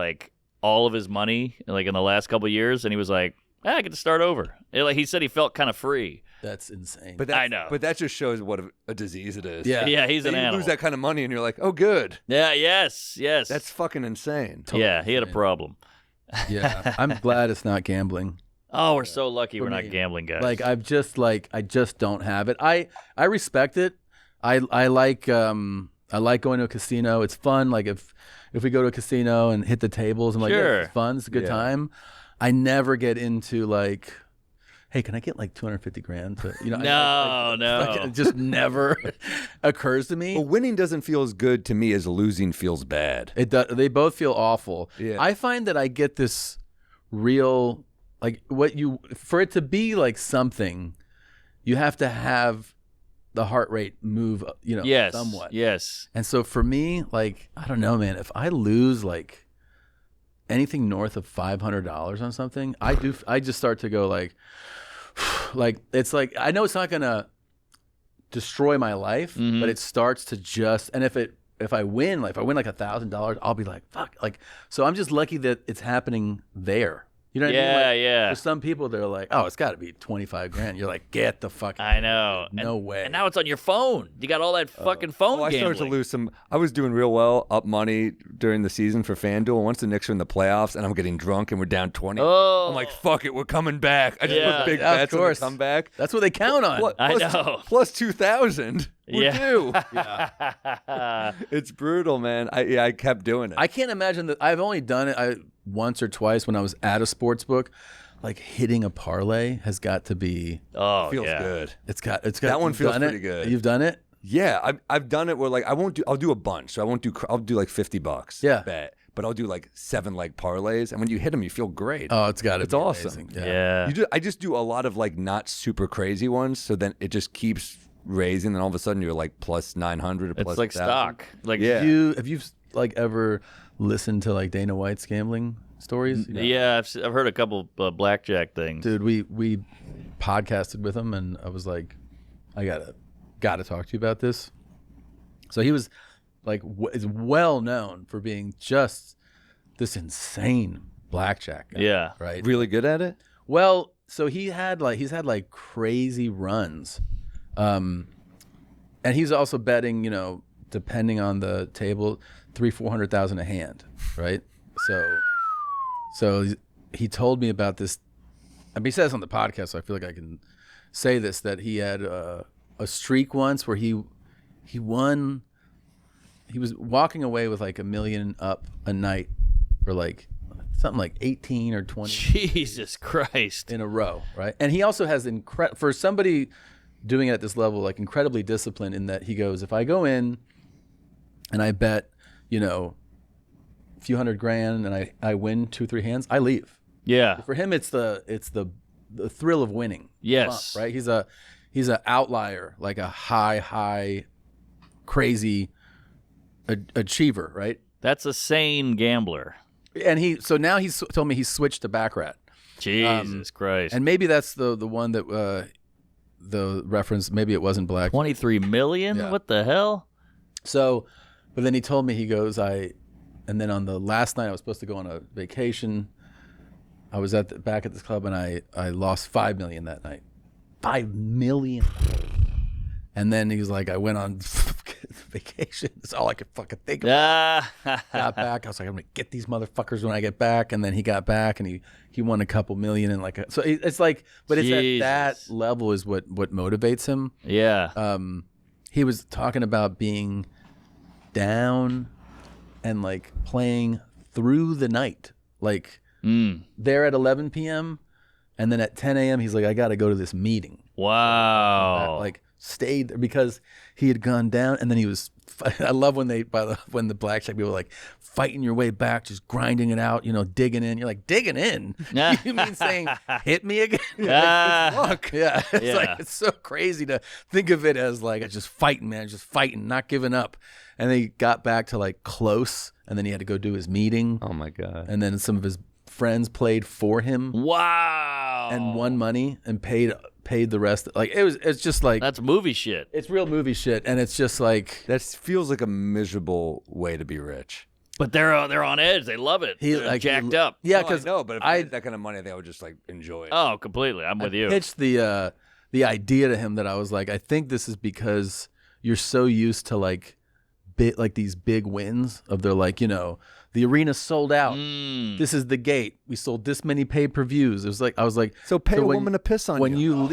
all of his money in the last couple of years, and he was like, I get to start over. He said he felt kind of free. That's insane. I know. But that just shows what a disease it is. Yeah, he's an you animal. lose that kind of money, and you're like, oh, good. Yeah, yes. That's fucking insane. Yeah, he had a problem. Yeah, I'm glad it's not gambling. Oh, we're so lucky we're not gambling guys. I just don't have it. I respect it. I like going to a casino. It's fun. If we go to a casino and hit the tables, I'm like, sure. Yeah, it's fun. It's a good time. I never get into hey, can I get $250,000 to, No. It just never occurs to me. Well, winning doesn't feel as good to me as losing feels bad. It does. They both feel awful. Yeah. I find that I get this real, for it to be something, you have to have the heart rate move, yes, somewhat. Yes. And so for me, I don't know, man, if I lose anything north of $500 on something, I just start to go it's I know it's not gonna destroy my life, but it starts to just, and if I win $1,000, I'll be like, fuck, so I'm just lucky that it's happening there. You know what I mean? Yeah. There's some people that are like, oh, it's got to be $25,000. You're like, get the fuck. I know. No way. And now it's on your phone. You got all that fucking phone I gambling. started to lose some. I was doing real well, up money during the season for FanDuel. Once the Knicks are in the playoffs, and I'm getting drunk, and we're down 20. Oh. I'm like, fuck it, we're coming back. I just put big bets on the comeback. That's what they count on. I know. Plus 2,000. We're due. Yeah. It's brutal, man. I kept doing it. I can't imagine that. I've only done it once or twice when I was at a sports book. Hitting a parlay has got to be. Oh, feels yeah. good. It's got. That one you've feels done pretty it? good. You've done it? Yeah, I've done it where like I'll do a bunch. So I'll do like $50. Yeah. Bet. But I'll do like 7 leg parlays, and when you hit them, you feel great. Oh, it's got to be awesome. amazing. Yeah. I just do a lot of like not super crazy ones, so then it just keeps raising, and all of a sudden you're like plus 900 or plus It's like 1,000. stock. Like Yeah. Have you like ever listened to like Dana White's gambling stories? Yeah, I've heard a couple blackjack things. Dude, we podcasted with him, and I was like, I gotta talk to you about this. So he was like is well known for being just this insane blackjack guy, Yeah. right? Really good at it. Well, so he's had like crazy runs, and he's also betting, depending on the table, 300,000-400,000 a hand, right? So he told me about this. I mean, he says on the podcast, so I feel like I can say this, that he had a streak once where he won. He was walking away with like $1 million up a night for like something like 18 or 20 Jesus Christ. in a row, right? And he also has for somebody doing it at this level, like incredibly disciplined, in that he goes, if I go in and I bet, a few $100,000 and I win 2-3 hands, I leave. Yeah. For him, it's the thrill of winning. Yes. Bump, right? He's an outlier, like a high crazy achiever, right? That's a sane gambler. And now he's told me he's switched to baccarat. Jesus Christ. And maybe that's the one that the reference, maybe it wasn't black. 23 million? Yeah. What the hell? So, but then he told me, he goes, and then on the last night I was supposed to go on a vacation. I was back at this club, and I lost $5 million that night. $5 million. And then he was like, I went on vacation. That's all I could fucking think about. Got back. I was like, I'm going to get these motherfuckers when I get back. And then he got back, and he won a couple million. And so it's like, but it's at that level is what motivates him. Yeah. He was talking about being down and like playing through the night. Like there at 11 p.m. And then at 10 a.m. he's like, I got to go to this meeting. Wow. Like stayed there because he had gone down, and then he was. I love when when the blackjack people are like fighting your way back, just grinding it out, digging in. You're like, digging in? You mean saying hit me again? Look, yeah. It's like, it's so crazy to think of it as like just fighting, man, just fighting, not giving up. And then he got back to like close, and then he had to go do his meeting. Oh my god! And then some of his friends played for him. Wow. And won money and paid the rest. Like it's just like, that's movie shit. it's real movie shit, and it's just like That feels like a miserable way to be rich. But they're on edge. They love it. They're jacked up. Yeah, No, I because know, but if I had that kind of money, I think I would just like enjoy it. Oh, completely. I'm with you. pitched the idea to him that I was like, I think this is because you're so used to like these big wins of their like, the arena sold out. This is the gate. We sold this many pay-per-views. It was like, I was like, So pay a woman to piss on when you.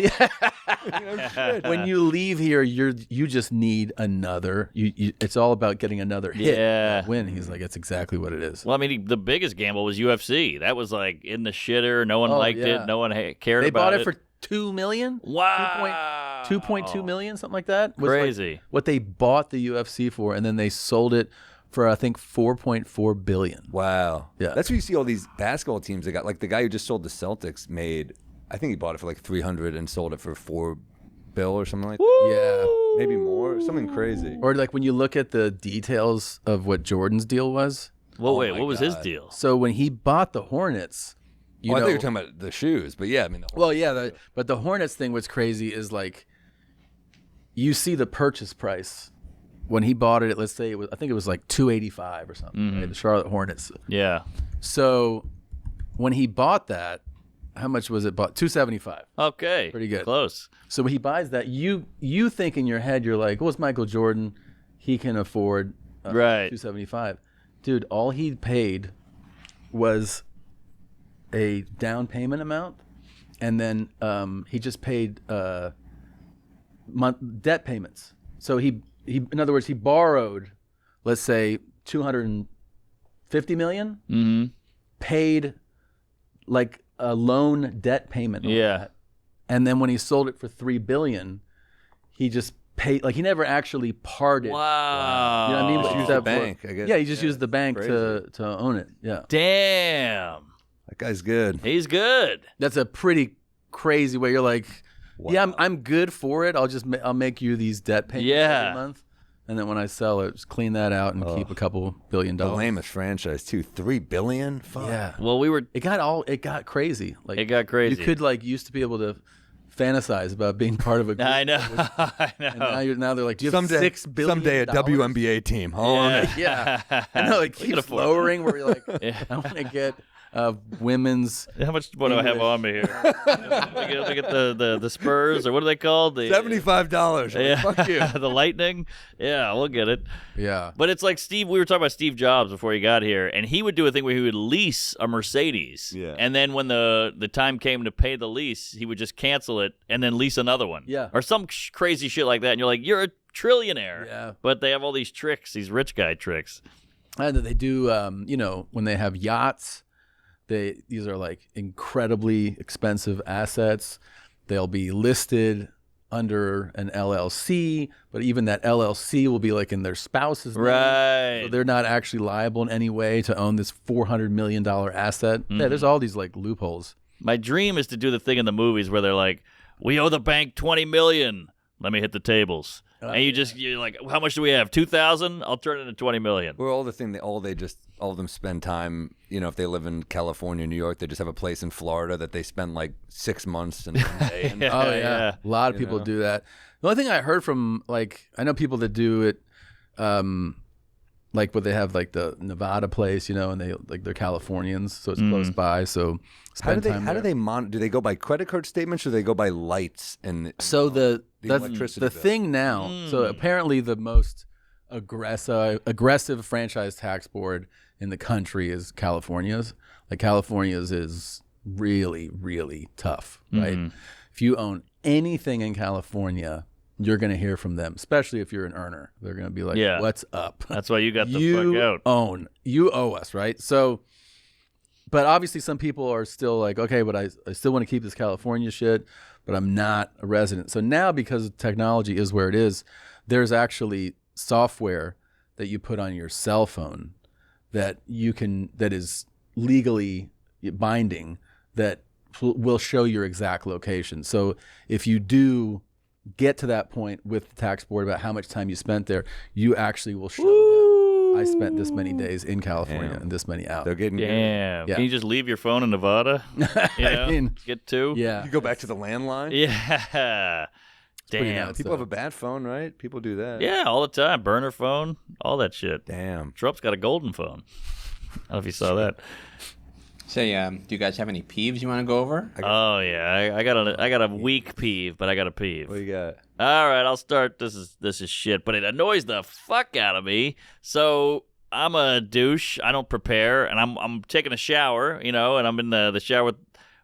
when you leave here, you just need another. It's all about getting another hit, Yeah. win. He's like, that's exactly what it is. Well, I mean, the biggest gamble was UFC. That was like in the shitter. No one liked yeah. it. No one cared They about bought it for $2 million. Wow. 2.2 million, something like that. Was Crazy. like what they bought the UFC for, and then they sold it for I think $4.4 billion. Wow. Yeah. That's where you see all these basketball teams that got, like the guy who just sold the Celtics made, I think he bought it for like 300 and sold it for $4 billion or something like that. Yeah. Maybe more. Something crazy. Or like when you look at the details of what Jordan's deal was. Well, Oh wait, my what was his God. deal? So when he bought the Hornets, I thought you were talking about the shoes, but yeah, I mean. well, yeah, but the Hornets thing, what's crazy is like you see the purchase price when he bought it. Let's say I think it was like $285 or something. Right? The Charlotte Hornets. Yeah. So when he bought that, how much was it bought? $275. Okay. Pretty good. Close. So when he buys that, you think in your head, you're like, well, it's Michael Jordan. He can afford Right. $275. Dude, all he paid was a down payment amount, and then he just paid debt payments. So he in other words, he borrowed, let's say, $250 million, paid like a loan debt payment on Yeah. that. And then when he sold it for $3 billion, he just paid. Like he never actually parted. Wow. You know what I mean? Just use the bank, I guess. Yeah, he just used the bank crazy. to own it. Yeah. Damn. That guy's good. He's good. That's a pretty crazy way. You're like, yeah, I'm good for it. I'll make you these debt payments every month. And then when I sell it, just clean that out and keep a couple $1 billion. The lamest franchise too. $3 billion. Fuck. Yeah. Well, It got crazy. Like it got crazy. You could used to be able to fantasize about being part of a group. I know. I know. And now they're like, do you have $6 billion? Someday a WMBA team. I'll own it. Yeah. I know it keeps lowering where you're like, I want to get women's. How much do I have on me here? Let me get the Spurs, or what are they called? The $75. Yeah. Fuck you. The Lightning. Yeah, we'll get it. Yeah. But it's like we were talking about Steve Jobs before he got here, and he would do a thing where he would lease a Mercedes. Yeah. And then when the time came to pay the lease, he would just cancel it and then lease another one. Yeah. Or some crazy shit like that. And you're like, you're a trillionaire. Yeah. But they have all these tricks, these rich guy tricks. And they do, when they have yachts, these are like incredibly expensive assets. They'll be listed under an LLC, but even that LLC will be like in their spouse's name. Right. So they're not actually liable in any way to own this $400 million asset. Yeah, there's all these like loopholes. My dream is to do the thing in the movies where they're like, we owe the bank $20 million. Let me hit the tables. And you're like, how much do we have? 2,000? I'll turn it into 20 million. Well, all of them spend time, if they live in California, New York, they just have a place in Florida that they spend like 6 months in one day. And A lot of people do that. The only thing I heard from, like, I know people that do it, like where they have like the Nevada place, and they're Californians, so it's close by. So how do they do they go by credit card statements or do they go by lights and so the electricity bill? thing now? So apparently the most aggressive franchise tax board in the country is California's. Like California's is really, really tough, right? If you own anything in California, you're going to hear from them, especially if you're an earner. They're going to be like, what's up? That's why you got the fuck out. You owe us, right? So, but obviously some people are still like, okay, but I still want to keep this California shit, but I'm not a resident. So now, because technology is where it is, there's actually software that you put on your cell phone that is legally binding that will show your exact location. So if you do get to that point with the tax board about how much time you spent there, you actually will show them, I spent this many days in California and this many out. They're getting Damn. Yeah. Can you just leave your phone in Nevada? Get two? Yeah. You go back to the landline? Yeah. Damn. nuts. People have a bad phone, right? People do that. Yeah, all the time. Burner phone, all that shit. Damn. Trump's got a golden phone. I don't know if you saw that. Say, do you guys have any peeves you want to go over? Oh yeah, I got a weak peeve, but I got a peeve. What do you got? All right, I'll start. This is shit, but it annoys the fuck out of me. So I'm a douche. I don't prepare, and I'm taking a shower, and I'm in the shower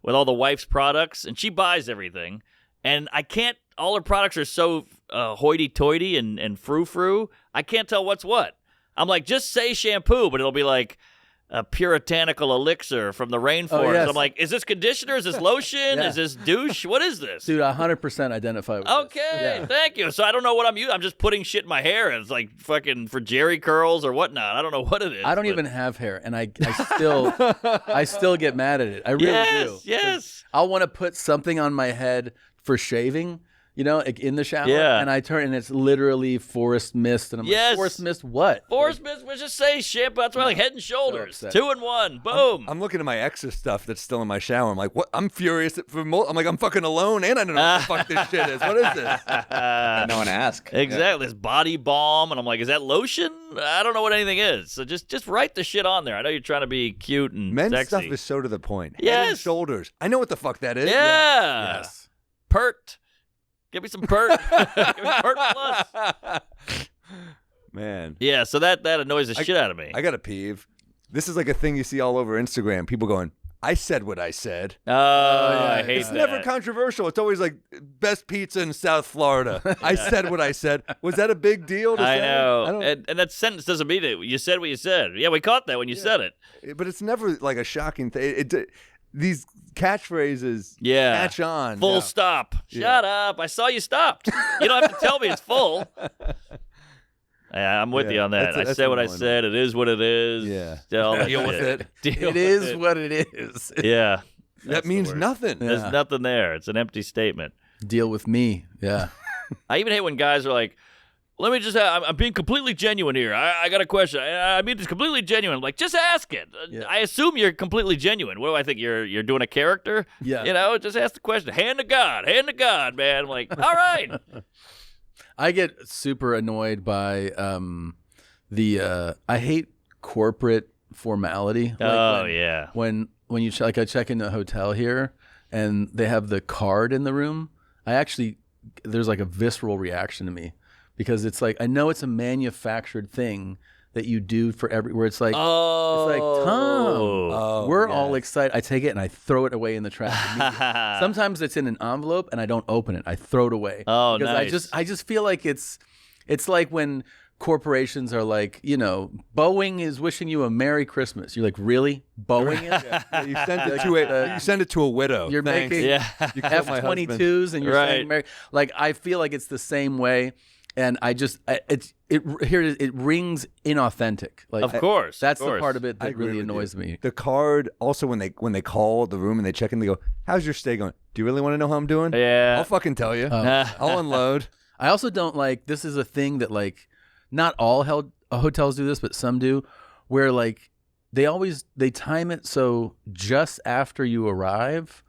with all the wife's products, and she buys everything, and I can't. All her products are so hoity-toity and frou-frou. I can't tell what's what. I'm like, just say shampoo, but it'll be like a puritanical elixir from the rainforest. Oh, yes. I'm like, is this conditioner? Is this lotion? Yeah. Is this douche? What is this? Dude, 100% identify with this. Okay, thank you. So I don't know what I'm using. I'm just putting shit in my hair. It's like fucking for jerry curls or whatnot. I don't know what it is. I don't even have hair, and I still get mad at it. I really do. Yes. I'll want to put something on my head for shaving, like in the shower. Yeah. And I turn, and it's literally forest mist, and I'm like, forest mist what? Forest mist, we just say shampoo. That's why I like Head and Shoulders. So 2 in 1. Boom. I'm looking at my ex's stuff that's still in my shower. I'm like, what? I'm furious. I'm like, I'm fucking alone, and I don't know what the fuck this shit is. What is this? No one ask. Exactly. This body balm, and I'm like, is that lotion? I don't know what anything is. So just write the shit on there. I know you're trying to be cute and Men's sexy. stuff is so to the point. Head Yes. and Shoulders. I know what the fuck that is. Yeah. Yes. Pert. Give me some Pert. Give me Pert Plus. Man. Yeah, so that annoys the shit out of me. I got a peeve. This is like a thing you see all over Instagram. People going, I said what I said. I hate It's that. never controversial. It's always like best pizza in South Florida. I said what I said. Was that a big deal to I say? know. And that sentence doesn't mean it. You said what you said. Yeah, we caught that when you said it. But it's never like a shocking thing. These catchphrases catch on. Full stop. Shut up. I saw you stopped. You don't have to tell me it's full. Yeah, I'm with you on that. I said what I said. It is what it is. Yeah. Deal with it. It is what it is. Yeah. That means nothing. There's nothing there. It's an empty statement. Deal with me. Yeah. I even hate when guys are like, let me just, I'm being completely genuine here. I got a question. I mean, it's completely genuine. I'm like, just ask it. Yeah. I assume you're completely genuine. What do I think? You're doing a character? Yeah. You know, just ask the question. Hand to God, man. I'm like, all right. I get super annoyed by I hate corporate formality. Like when you I check into a hotel here and they have the card in the room, there's like a visceral reaction to me because it's like I know it's a manufactured thing that you do for where it's like Tom, we're all excited. I take it and I throw it away in the trash immediately. Sometimes it's in an envelope and I don't open it. I throw it away. Oh, because nice. I just feel like it's like when corporations are like, Boeing is wishing you a Merry Christmas. You're like, really? Boeing is? You send it to a widow. You're Thanks. making You killed my husband. F-22s and you're saying Merry. Like, I feel like it's the same way. And it rings inauthentic. Like, of course. That's the part of it that really annoys me. The card, also when they call the room and they check in, they go, how's your stay going? Do you really want to know how I'm doing? Yeah. I'll fucking tell you. I'll unload. I also don't like, this is a thing that like, not all hotels do this, but some do, where like they time it so just after you arrive,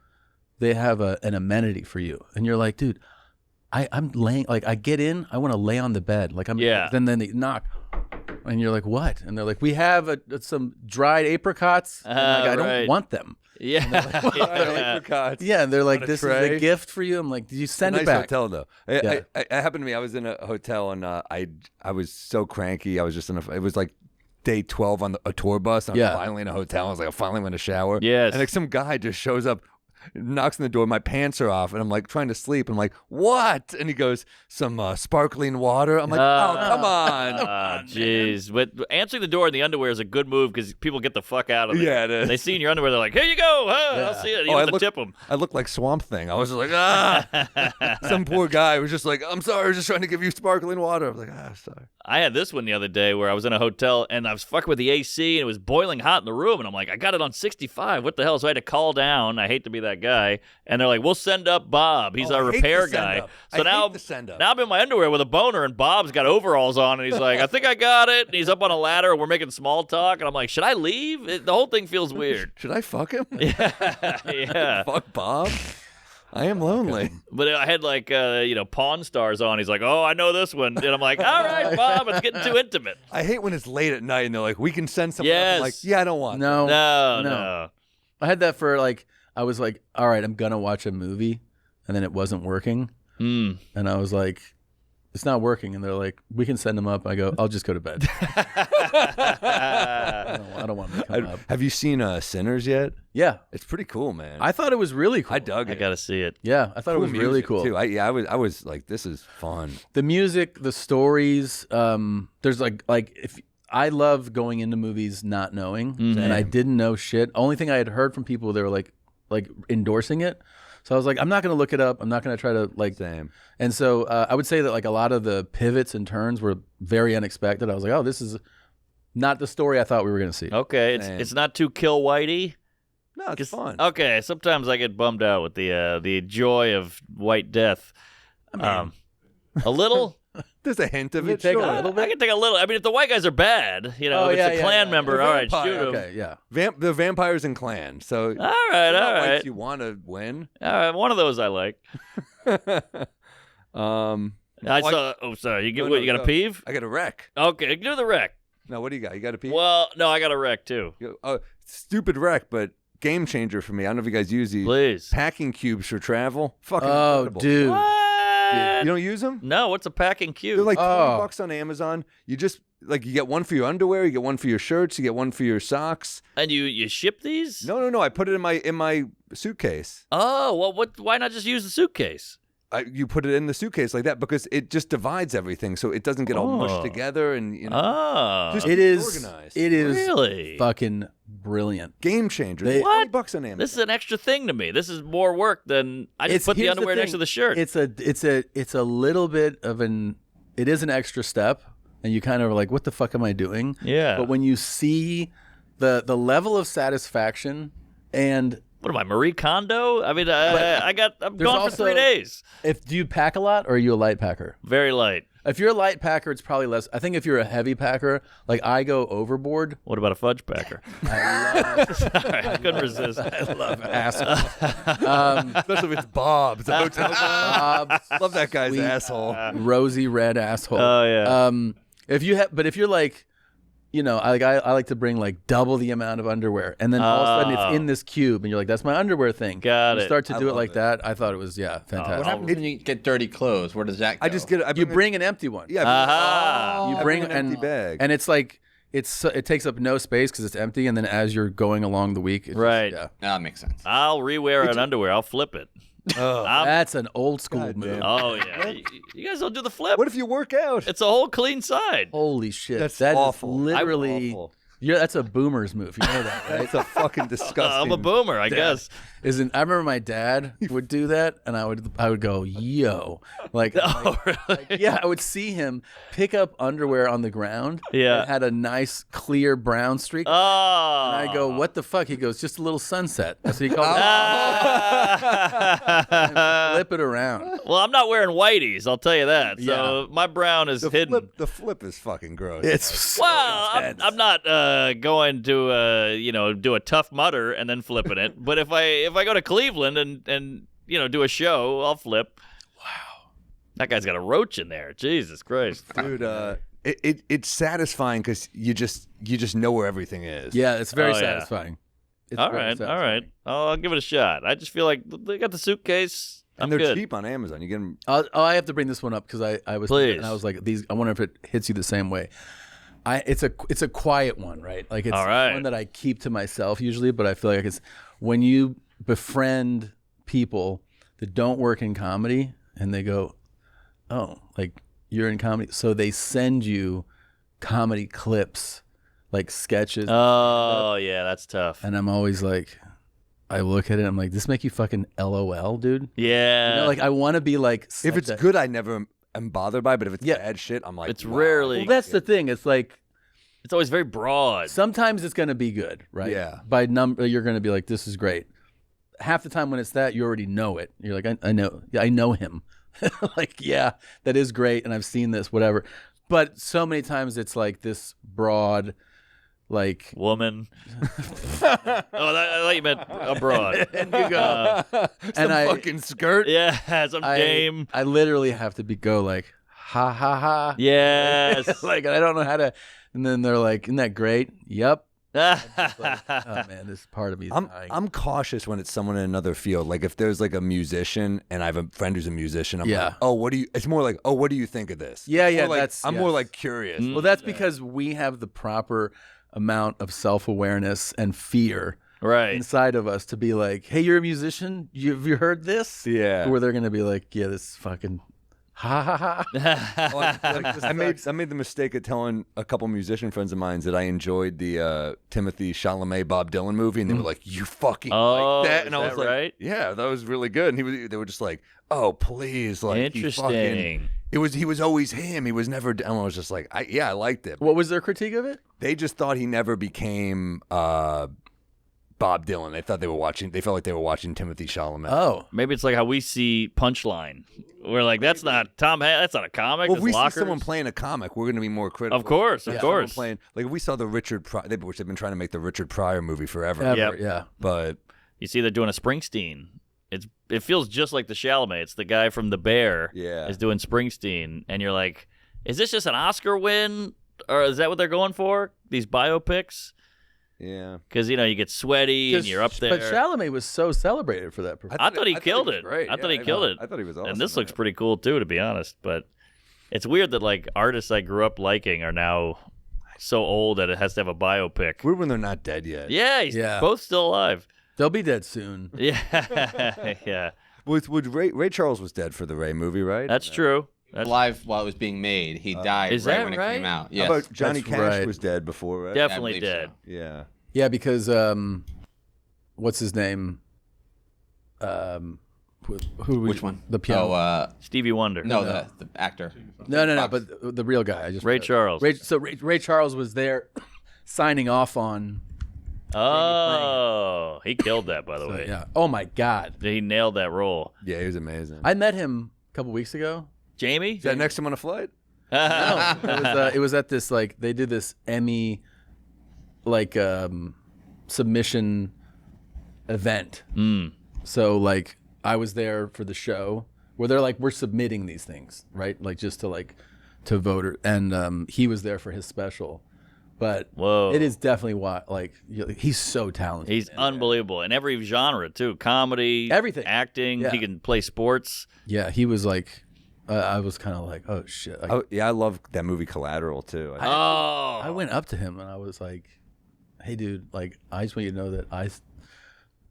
they have an amenity for you. And you're like, dude, I'm laying, like I get in, I want to lay on the bed. Like then they knock and you're like, what? And they're like, we have some dried apricots. And I don't want them. Yeah. Apricots. Yeah, and they're like, this is a gift for you. I'm like, did you send it back? Hotel though. It happened to me. I was in a hotel and I was so cranky. I was just it was like day 12 on a tour bus. And I was finally in a hotel. I was like, I finally went to shower. Yes. And like some guy just shows up, knocks on the door. My pants are off, and I'm like trying to sleep. I'm like, what? And he goes, some sparkling water. I'm like, oh, come on. Jeez. But answering the door in the underwear is a good move because people get the fuck out of it. Yeah, it is. They see in your underwear, they're like, here you go. I'll see it. You have to tip them. I look like Swamp Thing. I was just like, Some poor guy was just like, I'm sorry, I was just trying to give you sparkling water. I was like, sorry. I had this one the other day where I was in a hotel and I was fucking with the AC and it was boiling hot in the room. And I'm like, I got it on 65. What the hell? So I had to call down. I hate to be that guy. And they're like, we'll send up Bob. He's our repair guy. So now I'm in my underwear with a boner and Bob's got overalls on. And he's like, I think I got it. And he's up on a ladder and we're making small talk. And I'm like, should I leave? The whole thing feels weird. Should I fuck him? Yeah. Fuck Bob? I am lonely. But I had like, Pawn Stars on. He's like, oh, I know this one. And I'm like, all right, Bob, it's getting too intimate. I hate when it's late at night and they're like, we can send someone up. I'm like, I don't want No. I had that for like, I was like, all right, I'm going to watch a movie. And then it wasn't working. And I was like, it's not working. And they're like, we can send him up. I go, I'll just go to bed. I don't want him to come up. Have you seen Sinners yet? Yeah. It's pretty cool, man. I thought it was really cool. I dug it. I got to see it. Yeah, I thought it was really cool. Too. I was like, this is fun. The music, the stories, there's like if I love going into movies not knowing, and I didn't know shit. Only thing I had heard from people, they were like endorsing it. So I was like, I'm not going to look it up. I'm not going to try to like. Same. And so I would say that like a lot of the pivots and turns were very unexpected. I was like, oh, this is not the story I thought we were going to see. Okay, it's not too kill whitey. No, it's fun. Okay, sometimes I get bummed out with the joy of white death. I mean, a little. There's a hint of it. Take sure. a little bit. I can take a little. I mean, if the white guys are bad, if it's a Klan member, all right, shoot him. Okay, yeah. The vampires and Klan. So all right. You want to win? All right, one of those I like. I saw. Oh, sorry. You got a peeve? I got a wreck. Okay, do the wreck. No, what do you got? You got a peeve? Well, no, I got a wreck too. Stupid wreck, but game changer for me. I don't know if you guys use these. Please. Packing cubes for travel. Fucking incredible. Dude. What? You don't use them? No, what's a packing cube? They're like $20 on Amazon. You just you get one for your underwear, you get one for your shirts, you get one for your socks. And you ship these? No. I put it in my suitcase. Oh, well, why not just use the suitcase? you put it in the suitcase like that because it just divides everything, so it doesn't get all mushed together, and just it is organized. It is really fucking brilliant. Game changer. What? $20 on Amazon. This is an extra thing to me. This is more work than I just put the here's underwear thing. next to the shirt. It's a little bit of it is an extra step, and you kind of are like, what the fuck am I doing? Yeah. But when you see the level of satisfaction and What am I, Marie Kondo? I mean, I'm gone for 3 days. do you pack a lot or are you a light packer? Very light. If you're a light packer, it's probably less. I think if you're a heavy packer, like I go overboard. What about a fudge packer? Sorry, I couldn't resist. I love assholes. Especially if it's Bob's. The hotel Bob's. Love that guy's asshole. Rosy red asshole. Oh yeah. If you're like, I like to bring like double the amount of underwear, and then all of a sudden it's in this cube, and you're like, "That's my underwear thing." Got you it. start to do it like it. that. I thought it was fantastic. What happens when you get dirty clothes? Where does that go? I just get it. You bring an empty one. Yeah. Aha. You bring an empty bag. and it's like it takes up no space because it's empty, and then as you're going along the week, it's Right. That makes sense. I'll rewear an underwear. I'll flip it. That's an old school move. Oh yeah. You guys don't do the flip. What if you work out? It's a whole clean side. Holy shit! That's That is awful. literally. Awful. That's a boomer's move. You know that, right? That's a fucking disgusting. I'm a boomer, I guess. I remember my dad would do that, and I would go, yo, like, Oh, really? yeah, I would see him pick up underwear on the ground. Yeah. That had a nice clear brown streak. Oh. And I go, what the fuck? He goes, just a little sunset. That's what he called it. Ah. Flip it around. Well, I'm not wearing whiteys, I'll tell you that. So my brown is hidden. The flip is fucking gross. It's so Well, intense. I'm not going to do a Tough Mudder and then flipping it. But if I go to Cleveland and do a show, I'll flip. Wow, that guy's got a roach in there. Jesus Christ, dude. It's satisfying because you just know where everything is. Yeah, it's very Oh, yeah. satisfying. It's all very right. satisfying. I'll give it a shot. I just feel like they got the suitcase. And I'm they're good. cheap on Amazon. You get them. I have to bring this one up because I was Please. and I was like, I wonder if it hits you the same way. It's a quiet one, right? Like it's All right. one that I keep to myself usually, but I feel like it's when you befriend people that don't work in comedy and they go, oh, like you're in comedy, so they send you comedy clips, like sketches, Oh yeah, that's tough. and I'm always like, I look at it, I'm like, this make you fucking LOL, dude. Yeah, Like I want to be like, If it's good, I never am bothered by. But if it's bad shit, I'm like, it's wow. rarely. Well, that's the thing. It's like It's always very broad. sometimes it's gonna be good, right? Yeah. By number, you're gonna be like, this is great. Half the time when it's that, you already know it. You're like, I know. Yeah, I know him. Like, yeah, that is great, and I've seen this, whatever. But so many times it's like this broad, like, Woman. I thought you meant abroad. and you go, and I fucking skirt. Yeah, some game. I literally have to go like, ha ha ha. Yes. Like I don't know how to. And then they're like, isn't that great? Yep. yeah, Oh man, this part of me is dying. I'm cautious when it's someone in another field. Like if there's like a musician and I have a friend who's a musician, I'm Yeah. like, oh, what do you? It's more like, oh, what do you think of this? Yeah, yeah, More like- that's- I'm more yes. like curious. Well, that's because we have the proper amount of self-awareness and fear right. inside of us to be like, hey, you're a musician? Have you heard this? Yeah. Where they're going to be like, yeah, this is fucking ha ha ha. I made the mistake of telling a couple musician friends of mine that I enjoyed the Timothy Chalamet Bob Dylan movie, and they were like, "You fucking Oh, like that?" is And I was that like, right? "Yeah, that was really good." And they were just like, "Oh, please!" Like, he fucking- Interesting. he was always him. He was never. And I was just like, I liked it. What was their critique of it? They just thought he never became Bob Dylan. They thought they felt like they were watching Timothy Chalamet. Oh. Maybe it's like how we see Punchline. We're like, that's not Tom. That's not a comic. Well, if That's we Lockers. see someone playing a comic, we're going to be more critical. Of course, of If someone course. Playing, like if we saw the Richard Pryor, which they've been trying to make the Richard Pryor movie forever. Ever, Yep. Yeah. But You see, they're doing a Springsteen. It feels just like the Chalamet. It's the guy from The Bear. Yeah. Is doing Springsteen, and you're like, is this just an Oscar win, or is that what they're going for? These biopics? yeah, Because you get sweaty and you're up there. But Chalamet was so celebrated for that performance. I thought he killed was it. Great. I thought he Yeah, killed know. it. I thought he was awesome. And this in looks it. pretty cool too, to be honest. But it's weird that like artists I grew up liking are now so old that it has to have a biopic. Weird when they're not dead yet. Yeah, he's Yeah. both still alive. They'll be dead soon. Yeah, yeah. Ray Charles was dead for the Ray movie, right? That's true. That's Alive while it was being made. He died Is right that when right? it came out. How Yes. about Johnny That's Cash right. was dead before, right? definitely I believe dead. so. Yeah. Yeah, because what's his name? Who Which one? The piano. Oh, Stevie Wonder. no, the actor. no, Fox. but the real guy. Ray Charles. Ray Charles was there, signing off on. Oh, he killed that, by the way. Yeah. Oh my God. He nailed that role. Yeah, he was amazing. I met him a couple weeks ago. Jamie? Is that next to him on a flight? No, it was at this they did this Emmy submission event. So I was there for the show where they're we're submitting these things, right? Just to vote, and he was there for his special. But Whoa. it is definitely why he's so talented. He's unbelievable in every genre too. Comedy, Everything. acting. Yeah. He can play sports. Yeah, he was I was kind of oh shit. Yeah, I love that movie Collateral too. Oh, I went up to him and I was like, "Hey, dude, I just want you to know that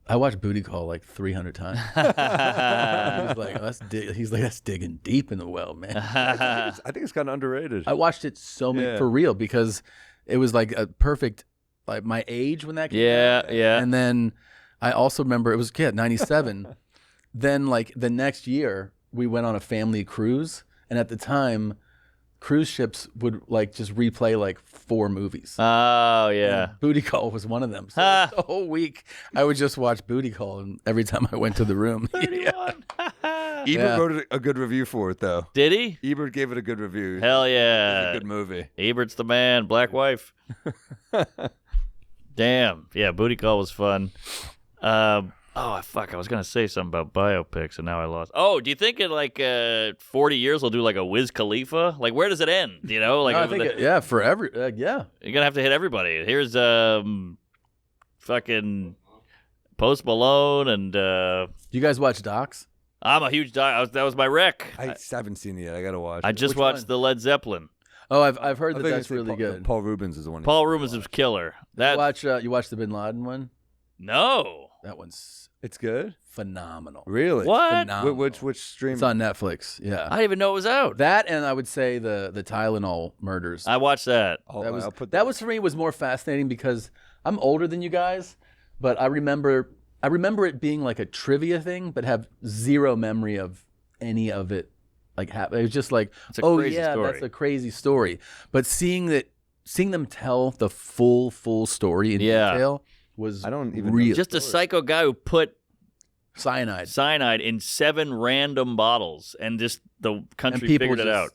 I watched Booty Call 300 times." He was like, that's digging deep in the well, man. I think it's kind of underrated. I watched it so many for real because it was a perfect my age when that came out. yeah. And then I also remember it was 97. Then the next year we went on a family cruise, and at the time cruise ships would just replay 4 movies. Oh, yeah. Booty Call was one of them. So the whole week I would just watch Booty Call, and every time I went to the room. 31. Ebert wrote a good review for it, though. Did he? Ebert gave it a good review. Hell It's yeah. a good movie. Ebert's the man. Black wife. Damn. Yeah, Booty Call was fun. Oh, fuck. I was going to say something about biopics, and now I lost. Oh, do you think in 40 years we'll do a Wiz Khalifa? Where does it end? You know? I think forever. Yeah. You're going to have to hit everybody. Here's fucking Post Malone, and You guys watch docs? I'm a huge that was my rec. I haven't seen it yet. I got to watch I it. just Which watched one? the Led Zeppelin. Oh, I've heard I that think that's it's really good. Paul Rubens is the one. Paul Rubens was killer. That You watch the Bin Laden one? No. That one's It's good? phenomenal. Really? What? Phenomenal. Which stream? It's on Netflix. Yeah. I didn't even know it was out. That, and I would say the Tylenol murders. I watched that. I'll put that was for me was more fascinating because I'm older than you guys, but I remember it being a trivia thing, but have zero memory of any of it happen. It was just It's a oh crazy yeah, story. that's a crazy story. But seeing them tell the full story in detail was I don't even real. know. Just a psycho guy who put cyanide in 7 random bottles, and just the country people figured it just- out.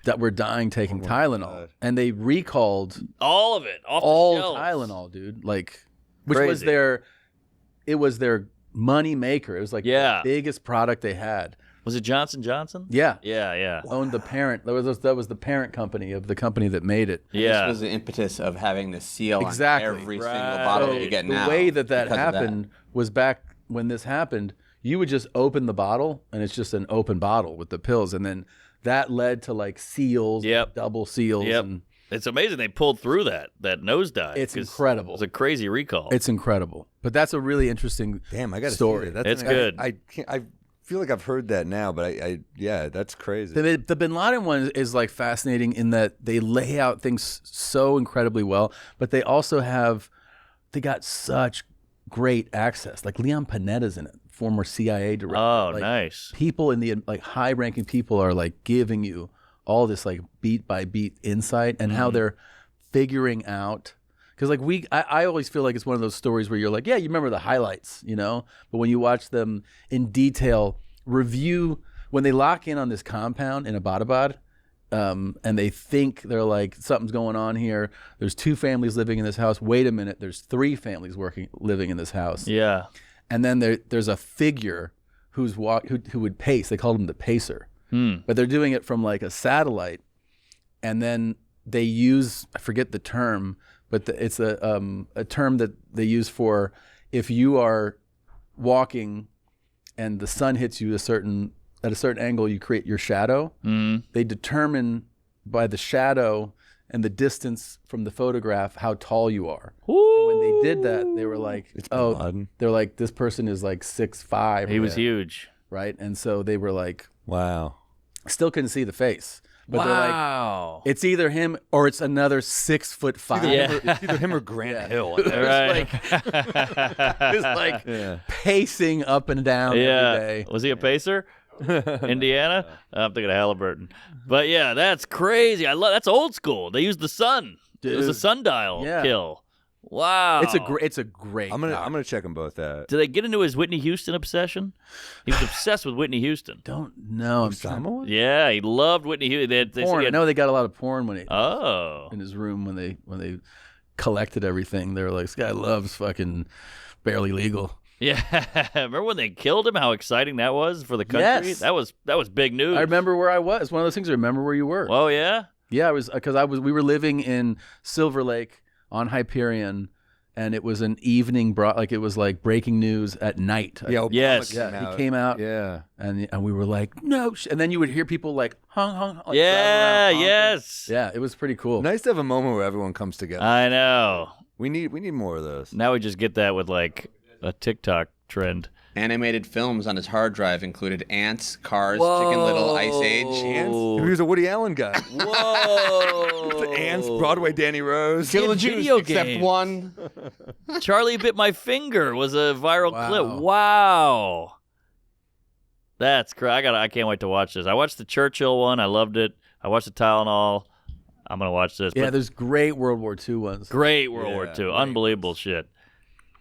that were dying taking Tylenol, God. and they recalled All of it. Off all the shelves. Tylenol, dude. Which was Crazy. it was their money maker. It was Yeah. the biggest product they had. Was it Johnson Johnson? Yeah. Yeah. Owned the parent. That was the parent company of the company that made it. Yeah. This was the impetus of having the seal Exactly. on every single Right. bottle So that you get the now. way that because of happened was back when this happened. You would just open the bottle, and it's just an open bottle with the pills, and then that led to seals, Yep. double seals, Yep. and It's amazing they pulled through that nosedive. It's 'cause incredible. It was a crazy recall. it's incredible. But that's a really interesting Damn, I got to story. See that. That's It's good. I can't. I feel like I've heard that now, but yeah, that's crazy. The Bin Laden one is fascinating in that they lay out things so incredibly well, but they also they got such great access. Leon Panetta's in it, former CIA director. Oh, nice. People in the high-ranking people are giving you all this beat by beat insight and how they're figuring out. Because I always feel it's one of those stories where you're yeah, you remember the highlights, but when you watch them in detail, review when they lock in on this compound in Abbottabad, and they think they're something's going on here. There's 2 families living in this house. Wait a minute, there's 3 families living in this house. Yeah. And then there's a figure who would pace. They called him the pacer, but they're doing it from a satellite, and then they use, I forget the term, but it's a term that they use for if you are walking and the sun hits you at a certain angle, you create your shadow. They determine by the shadow and the distance from the photograph how tall you are. And when they did that, they were Bin Laden. they're this person is 6'5". He was huge. right? And so they were like, Wow. still couldn't see the face. But they're like, it's either him or it's another 6'5". It's either him or Grant Hill. Right. It's like pacing up and down every day. Was he a pacer? Indiana? I'm thinking of Halliburton. But yeah, that's crazy. That's old school. They used the sun. It was a sundial kill. Wow. It's a great. I'm gonna check them both out. Did they get into his Whitney Houston obsession? He was obsessed with Whitney Houston. Don't know. Yeah, he loved Whitney Houston. Porn. I know they got a lot of porn when in his room when they collected everything. They were like, this guy loves fucking Barely Legal. Yeah, remember when they killed him? How exciting that was for the country. Yes. That was big news. I remember where I was. One of those things. I remember where you were. Oh yeah. Yeah, I was because we were living in Silver Lake on Hyperion, and it was an evening it was like breaking news at night. Yeah, yes. He came out. Yeah, and we were like, no, and then you would hear people like hung. Like, yeah, yes. Yeah, it was pretty cool. Nice to have a moment where everyone comes together. I know. We need more of those. Now we just get that with like a TikTok trend. Animated films on his hard drive included Ants, Cars, Chicken Little, Ice Age. Ants? He was a Woody Allen guy. Whoa! Ants, Broadway, Danny Rose. Kill the Jews, video except games. one. Charlie Bit My Finger was a viral clip. Wow. That's crazy. I can't wait to watch this. I watched the Churchill one. I loved it. I watched the Tylenol. I'm going to watch this. Yeah, there's great World War II ones. Great World War II. Unbelievable shit.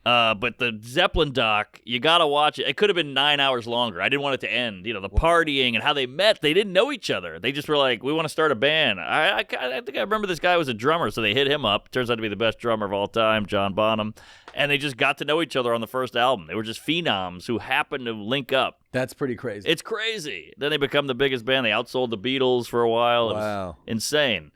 But the Zeppelin doc, you got to watch it. It could have been 9 hours longer. I didn't want it to end. You know, the partying and how they met. They didn't know each other. They just were like, we want to start a band. I think I remember this guy was a drummer, so they hit him up. Turns out to be the best drummer of all time, John Bonham. And they just got to know each other on the first album. They were just phenoms who happened to link up. That's pretty crazy. It's crazy. Then they become the biggest band. They outsold the Beatles for a while. It was insane.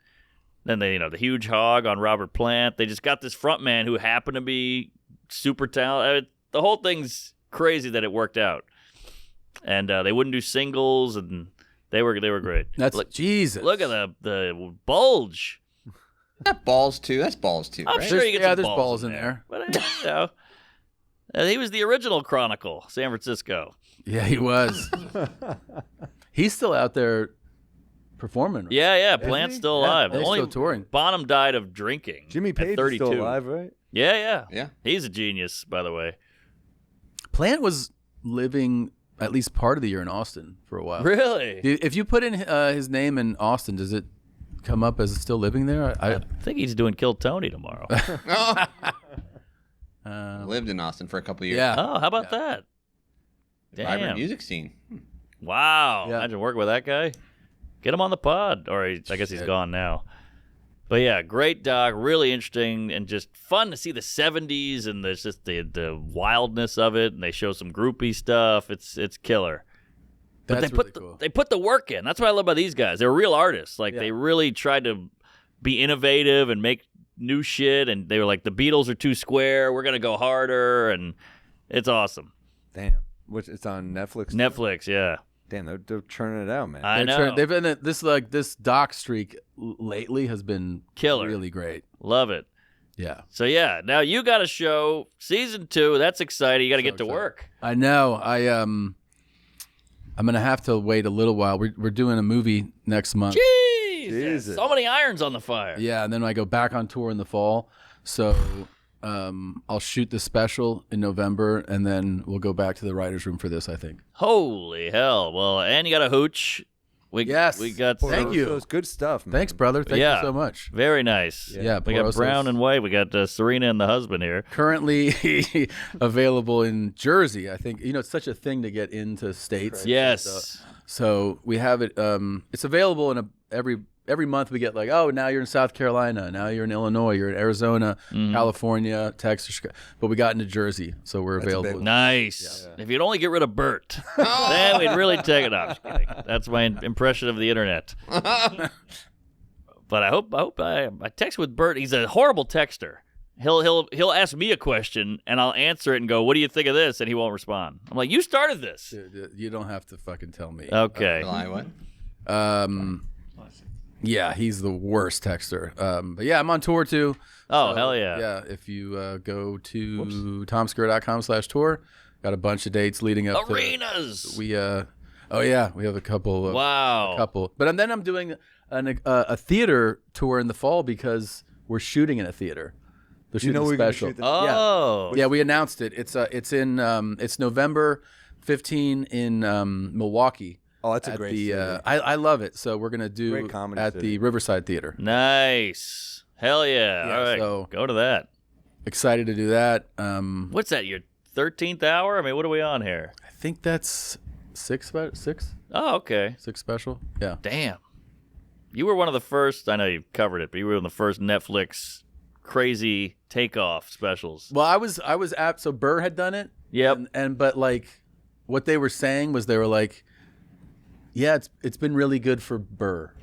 Then they, the huge hog on Robert Plant. They just got this front man who happened to be super talented. The whole thing's crazy that it worked out. And they wouldn't do singles, and they were great. Jesus. Look at the bulge. That balls too. That's balls too. I'm right? sure you get some there's balls in there. But he was the original Chronicle, San Francisco. Yeah, he was. He's still out there performing. Right? Yeah. Plant's still alive. He's still touring. Bonham died of drinking. Jimmy Page at 32. is still alive, right? Yeah. Yeah. He's a genius, by the way. Plant was living at least part of the year in Austin for a while. Really? If you put in his name in Austin, does it come up as still living there? I think he's doing Kill Tony tomorrow. Lived in Austin for a couple of years. Yeah. Oh, how about that? Vibrant Damn. music scene. Wow. Yeah. Imagine working with that guy. Get him on the pod. Or I guess he's gone now. But yeah, great doc, really interesting, and just fun to see the 70s and there's just the wildness of it, and they show some groupie stuff. It's killer. But That's really cool. They put the work in. That's what I love about these guys. They're real artists. Like they really tried to be innovative and make new shit, and they were like, the Beatles are too square. We're gonna go harder, and it's awesome. Damn. It's on Netflix? Netflix, yeah. Damn, they're churning it out, man. I know. They've been this doc streak lately has been killer, really great. Love it. Yeah. So yeah, now you got a show, season 2. That's exciting. You got to get to work. I know. I'm gonna have to wait a little while. We're doing a movie next month. Jesus. So many irons on the fire. Yeah, and then I go back on tour in the fall. So I'll shoot the special in November, and then we'll go back to the writer's room for this, I think. Holy hell. Well, and you got a hooch. We got Thank you. It was good stuff, man. Thanks, brother. Thank you so much. Very nice. Yeah, we got brown and white. We got Serena and the husband here. Currently available in Jersey. I think, it's such a thing to get into states. Yes. So we have it. It's available in every month. We get like, oh, now you're in South Carolina. Now you're in Illinois. You're in Arizona, California, Texas. But we got into Jersey, so we're available. Nice. Yeah. If you'd only get rid of Bert, then we'd really take it off. Just kidding. That's my impression of the internet. But I hope I text with Bert. He's a horrible texter. He'll ask me a question and I'll answer it and go, "What do you think of this?" And he won't respond. I'm like, "You started this." Dude, you don't have to fucking tell me. Okay. What? Yeah, he's the worst texter. But yeah, I'm on tour too. Oh, hell yeah. Yeah, if you go to tomsegura.com/tour Got a bunch of dates leading up Arenas. We have a couple. Wow. A couple. But then I'm doing a theater tour in the fall because we're shooting in a theater. They're shooting a special. Oh. Yeah, we announced it. It's November 15 in Milwaukee. Oh, that's a great city. I love it. So we're gonna do Great comedy at city. the Riverside Theater. Nice. Hell yeah. Yeah, All right. so- Go to that. Excited to do that. What's that, your 13th hour? I mean, what are we on here? I think that's six Oh, okay. special. Yeah. Damn. You were one of the first, I know you covered it, but you were one of the first Netflix crazy takeoff specials. Well, I was at, so Burr had done it. Yep. But like what they were saying was they were like, yeah, it's been really good for Burr.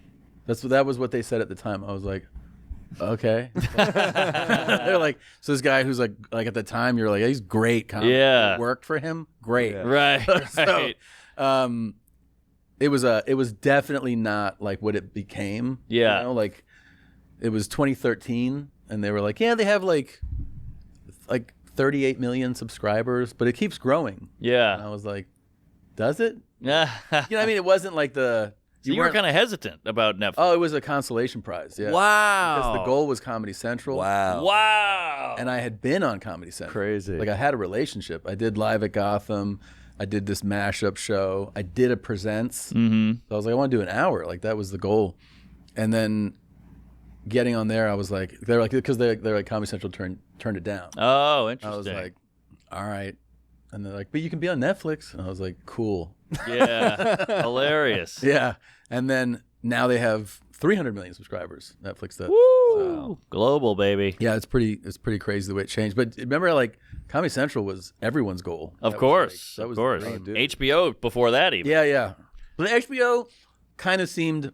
That was what they said at the time. I was like, okay. They're like, so this guy who's like at the time you're like, he's great. Yeah. It worked for him. Great. Yeah. Right. Right. So, it was definitely not like what it became. Yeah. You know, like it was 2013 and they were like, yeah, they have like 38 million subscribers, but it keeps growing. And Yeah. I was like, does it? Yeah. You know what I mean? It wasn't like So you were weren't- kind of hesitant about Netflix. Oh, it was a consolation prize. Yeah. Wow. Because the goal was Comedy Central. Wow. Wow. And I had been on Comedy Central. Crazy. Like I had a relationship. I did Live at Gotham. I did this mashup show. I did a Presents. Mm-hmm. So I was like, I want to do an hour. Like that was the goal. And then getting on there, I was like, they're like, because they're like Comedy Central turned it down. Oh, I interesting. was like, all right. And they're like, but you can be on Netflix. And I was like, cool. Yeah. Hilarious. Yeah. And then now they have 300 million subscribers. Netflix does. Woo! Global, baby. Yeah, it's pretty crazy the way it changed. But remember, like Comedy Central was everyone's goal. Of That was, course. like, that Of was course. the dream. HBO before that even. Yeah, yeah. But HBO kind of seemed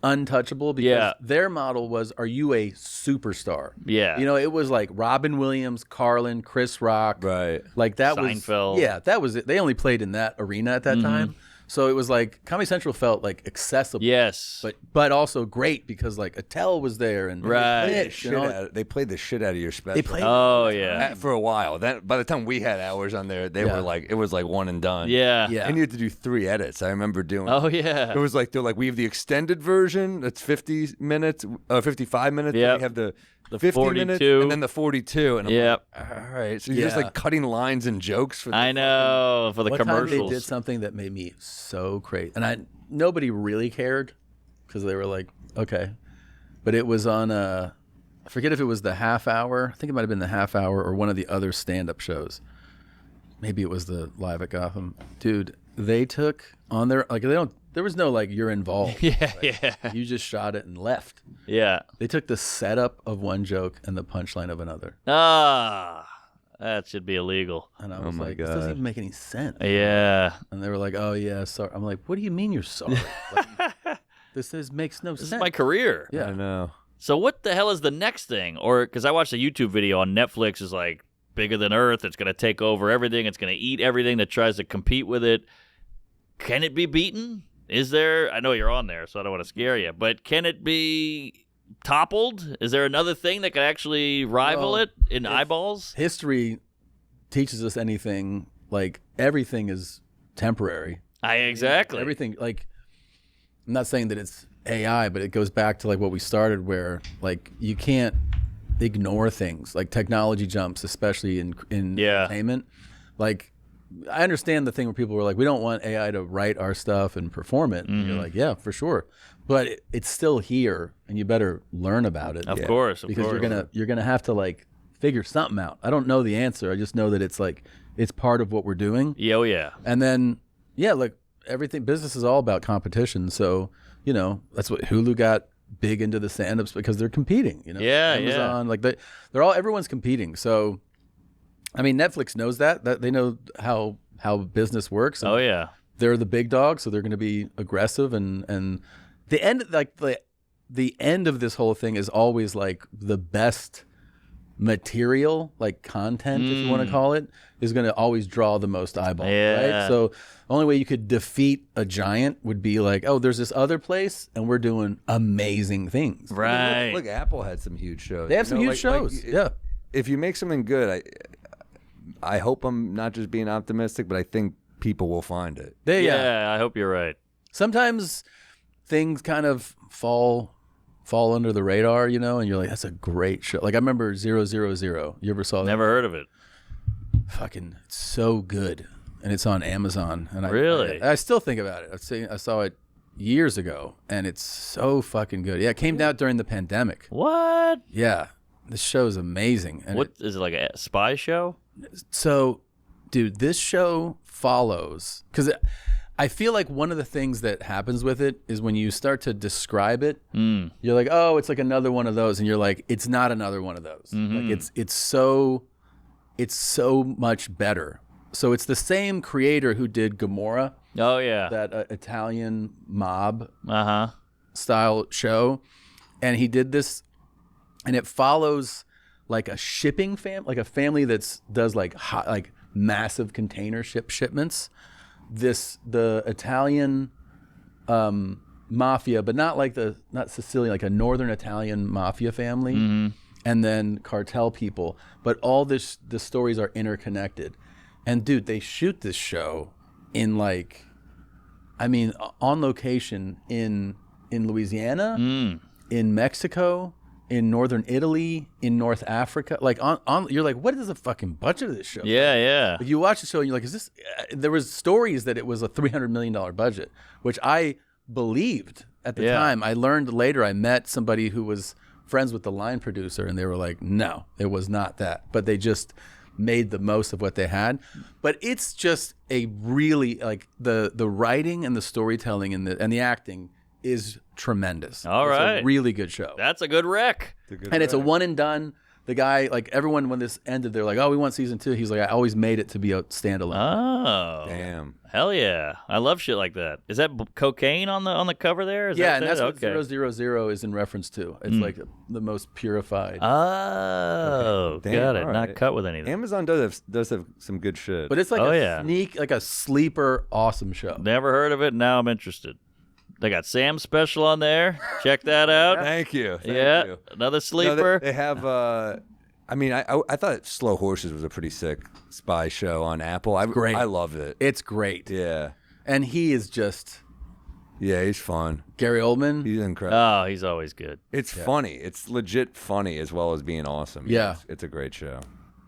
untouchable because Yeah. their model was, are you a superstar? Yeah. You know, it was like Robin Williams, Carlin, Chris Rock. Right. Like that Seinfeld. was. Yeah, that was it. They only played in that arena at that time. So it was like Comedy Central felt like accessible. Yes. But also great because like Attell was there and Right. Mitch, you know? They played the shit out of your special. They played. Oh, yeah. For a while. Then by the time we had hours on there, they were like, it was like one and done. Yeah. Yeah. And you had to do 3 edits. I remember doing. Oh, yeah. It was like they're like, we have the extended version that's 50 minutes, 55 minutes. Yep. Then we have the 50 minutes, 42. and then the 42. And I'm Yep. like, all right. So you're just Yeah. like cutting lines and jokes for. I know. For the One time commercials. they did something that made me so crazy, and nobody really cared because they were like, okay, but it was on I forget if it was the half hour. I think it might have been the half hour or one of the other stand-up shows. Maybe it was the Live at Gotham. Dude, they took on their there was no like you're involved. Yeah. Yeah. You just shot it and left. Yeah. They took the setup of one joke and the punchline of another, Ah. That should be illegal. and I was my like, this God. doesn't even make any sense. Yeah. And they were like, "Oh yeah, sorry." I'm like, "What do you mean you're sorry? Like, this makes no This sense." is my career. Yeah. I know. So what the hell is the next thing? Or because I watched a YouTube video on Netflix is like bigger than Earth. It's going to take over everything. It's going to eat everything that tries to compete with it. Can it be beaten? Is there? I know you're on there, so I don't want to scare you. But can it be toppled? Is there another thing that could actually rival Well, it in eyeballs? History teaches us anything. Like everything is temporary. Exactly. Everything. Like I'm not saying that it's AI, but it goes back to like what we started, where like you can't ignore things like technology jumps, especially in Yeah. entertainment. Like I understand the thing where people were like, we don't want AI to write our stuff and perform it. And you're like, yeah, for sure, but it's still here, and you better learn about it. Of course. Of because course. you're gonna have to like figure something out. I don't know the answer. I just know that it's like it's part of what we're doing. Yeah, oh, yeah. And then look, everything business is all about competition. So you know that's what Hulu got big into the stand-ups because they're competing. You know, Yeah, Amazon, like they're all everyone's competing. So I mean, Netflix knows that they know how business works. And Oh, yeah. they're the big dog, so they're going to be aggressive. And the end, like the end of this whole thing is always like the best material, like content, if you want to call it, is going to always draw the most eyeballs. Yeah. Right? So the only way you could defeat a giant would be like, oh, there's this other place, and we're doing amazing things. Right. Look, Apple had some huge shows. They have some huge shows. Yeah. If you make something good, I hope I'm not just being optimistic, but I think people will find it. Yeah, I hope you're right. Sometimes things kind of fall under the radar, and you're like, that's a great show. Like I remember 000. You ever saw that? Never heard of it. Fucking, it's so good, and it's on Amazon. And Really? I still think about it. I saw it years ago, and it's so fucking good. Yeah, it came out during the pandemic. What? Yeah, this show is amazing. And What is it, like a spy show? So, dude, this show follows, because I feel like one of the things that happens with it is when you start to describe it, you're like, oh, it's like another one of those, and you're like, it's not another one of those. Like it's so much better. So it's the same creator who did Gomorrah, Oh yeah. that Italian mob Uh-huh. style show, and he did this, and it follows like a shipping like a family that's does like massive container shipments. The Italian mafia, but not Sicilian, like a northern Italian mafia family, and then cartel people. But all the stories are interconnected. And dude, they shoot this show in on location in Louisiana, in Mexico, in northern Italy, in North Africa. Like you're like, what is the fucking budget of this show? Yeah. Like you watch the show and you're like, is this? There was stories that it was a $300 million budget, which I believed at the time. I learned later. I met somebody who was friends with the line producer, and they were like, no, it was not that. But they just made the most of what they had. But it's just a really the writing and the storytelling and the acting is tremendous. All right. It's a really good show. That's a good rec. It's a one and done. The guy, everyone, when this ended, they're like, oh, we want season 2. He's like, I always made it to be a standalone. Oh. Damn. Hell yeah. I love shit like that. Is that cocaine on the cover there? Yeah, and that's what 000 is in reference to. It's like the most purified. Oh, Damn, got it. all Not right. cut with anything. Amazon does have some good shit. But it's like a sleeper, awesome show. Never heard of it. Now I'm interested. They got Sam's special on there. Check that out. Thank you. Thank you. Another No, sleeper. they have. I thought Slow Horses was a pretty sick spy show on Apple. Great. I love it. It's great. Yeah. And he is just Yeah, he's fun. Gary Oldman. He's incredible. Oh, he's always good. It's funny. It's legit funny as well as being awesome. Yeah. It's a great show.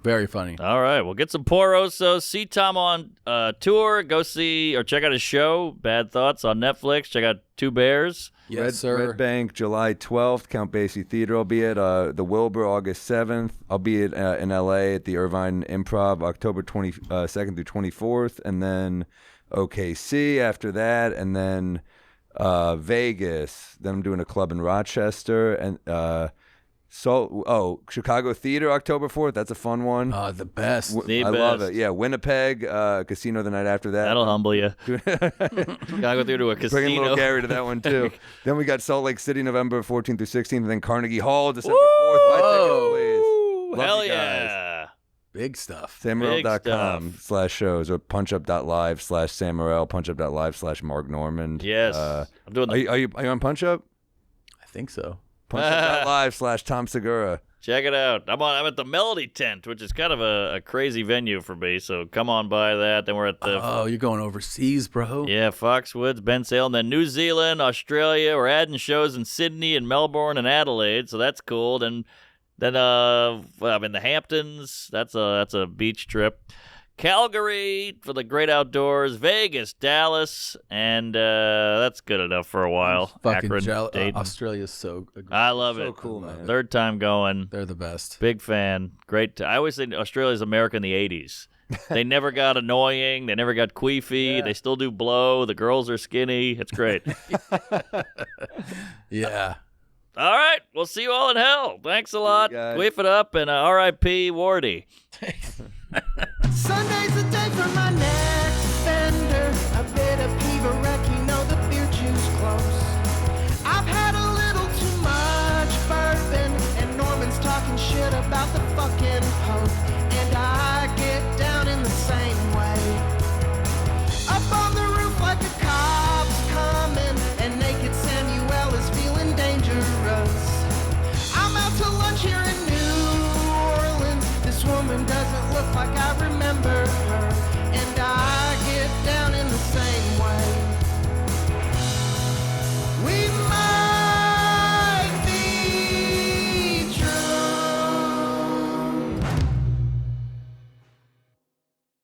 Very funny. All right, we'll get some Poroso. See Tom on tour. Go see or check out his show, Bad Thoughts, on Netflix. Check out Two Bears. Yes, sir. Red Bank, July 12th. Count Basie Theater. I'll be at the Wilbur, August 7th. I'll be in L.A. at the Irvine Improv, October 22nd through 24th. And then OKC after that. And then Vegas. Then I'm doing a club in Rochester. And Chicago Theater, October 4th. That's a fun one. Oh, the best. The I love best. it. Yeah, Winnipeg, casino the night after that. That'll humble you. Gotta go through to a casino. Bringing little Gary to that one, too. Then we got Salt Lake City, November 14th through 16th, and then Carnegie Hall, December 4th. Buy tickets, please. Love Hell you guys. yeah. Big stuff. SamMorril.com/shows or punchup.live/SamMorril, punchup.live/Mark Normand. Yes. I'm doing Are you on PunchUp? I think so. punchup.live/Tom Segura. Check it out. I'm at the Melody Tent, which is kind of a crazy venue for me. So come on by that. Then we're at the Oh, you're going overseas, bro. yeah, Foxwoods, Ben Sale, and then New Zealand, Australia. We're adding shows in Sydney and Melbourne and Adelaide, so that's cool. Then I'm in the Hamptons. That's a beach trip. Calgary for the great outdoors, Vegas, Dallas, and that's good enough for a while. Fucking Akron, Dayton. Australia's so I love So it. cool, man. Third time going. They're the best. Big fan. Great. I always think Australia's America in the 80s. They never got annoying. They never got queefy. Yeah. They still do blow. The girls are skinny. It's great. Yeah. All right. We'll see you all in hell. Thanks a lot. guys. Queef it up, and R.I.P. Wardy. Sunday's the day for my next offender. A bit of Peter wreck, you know the beer juice close. I've had a little too much bourbon, and Norman's talking shit about the fucking Pope. And I get down in the same way. Up on the roof like a cop's coming, and naked Samuel is feeling dangerous. I'm out to lunch here in New Orleans. This woman doesn't look like I remember. December.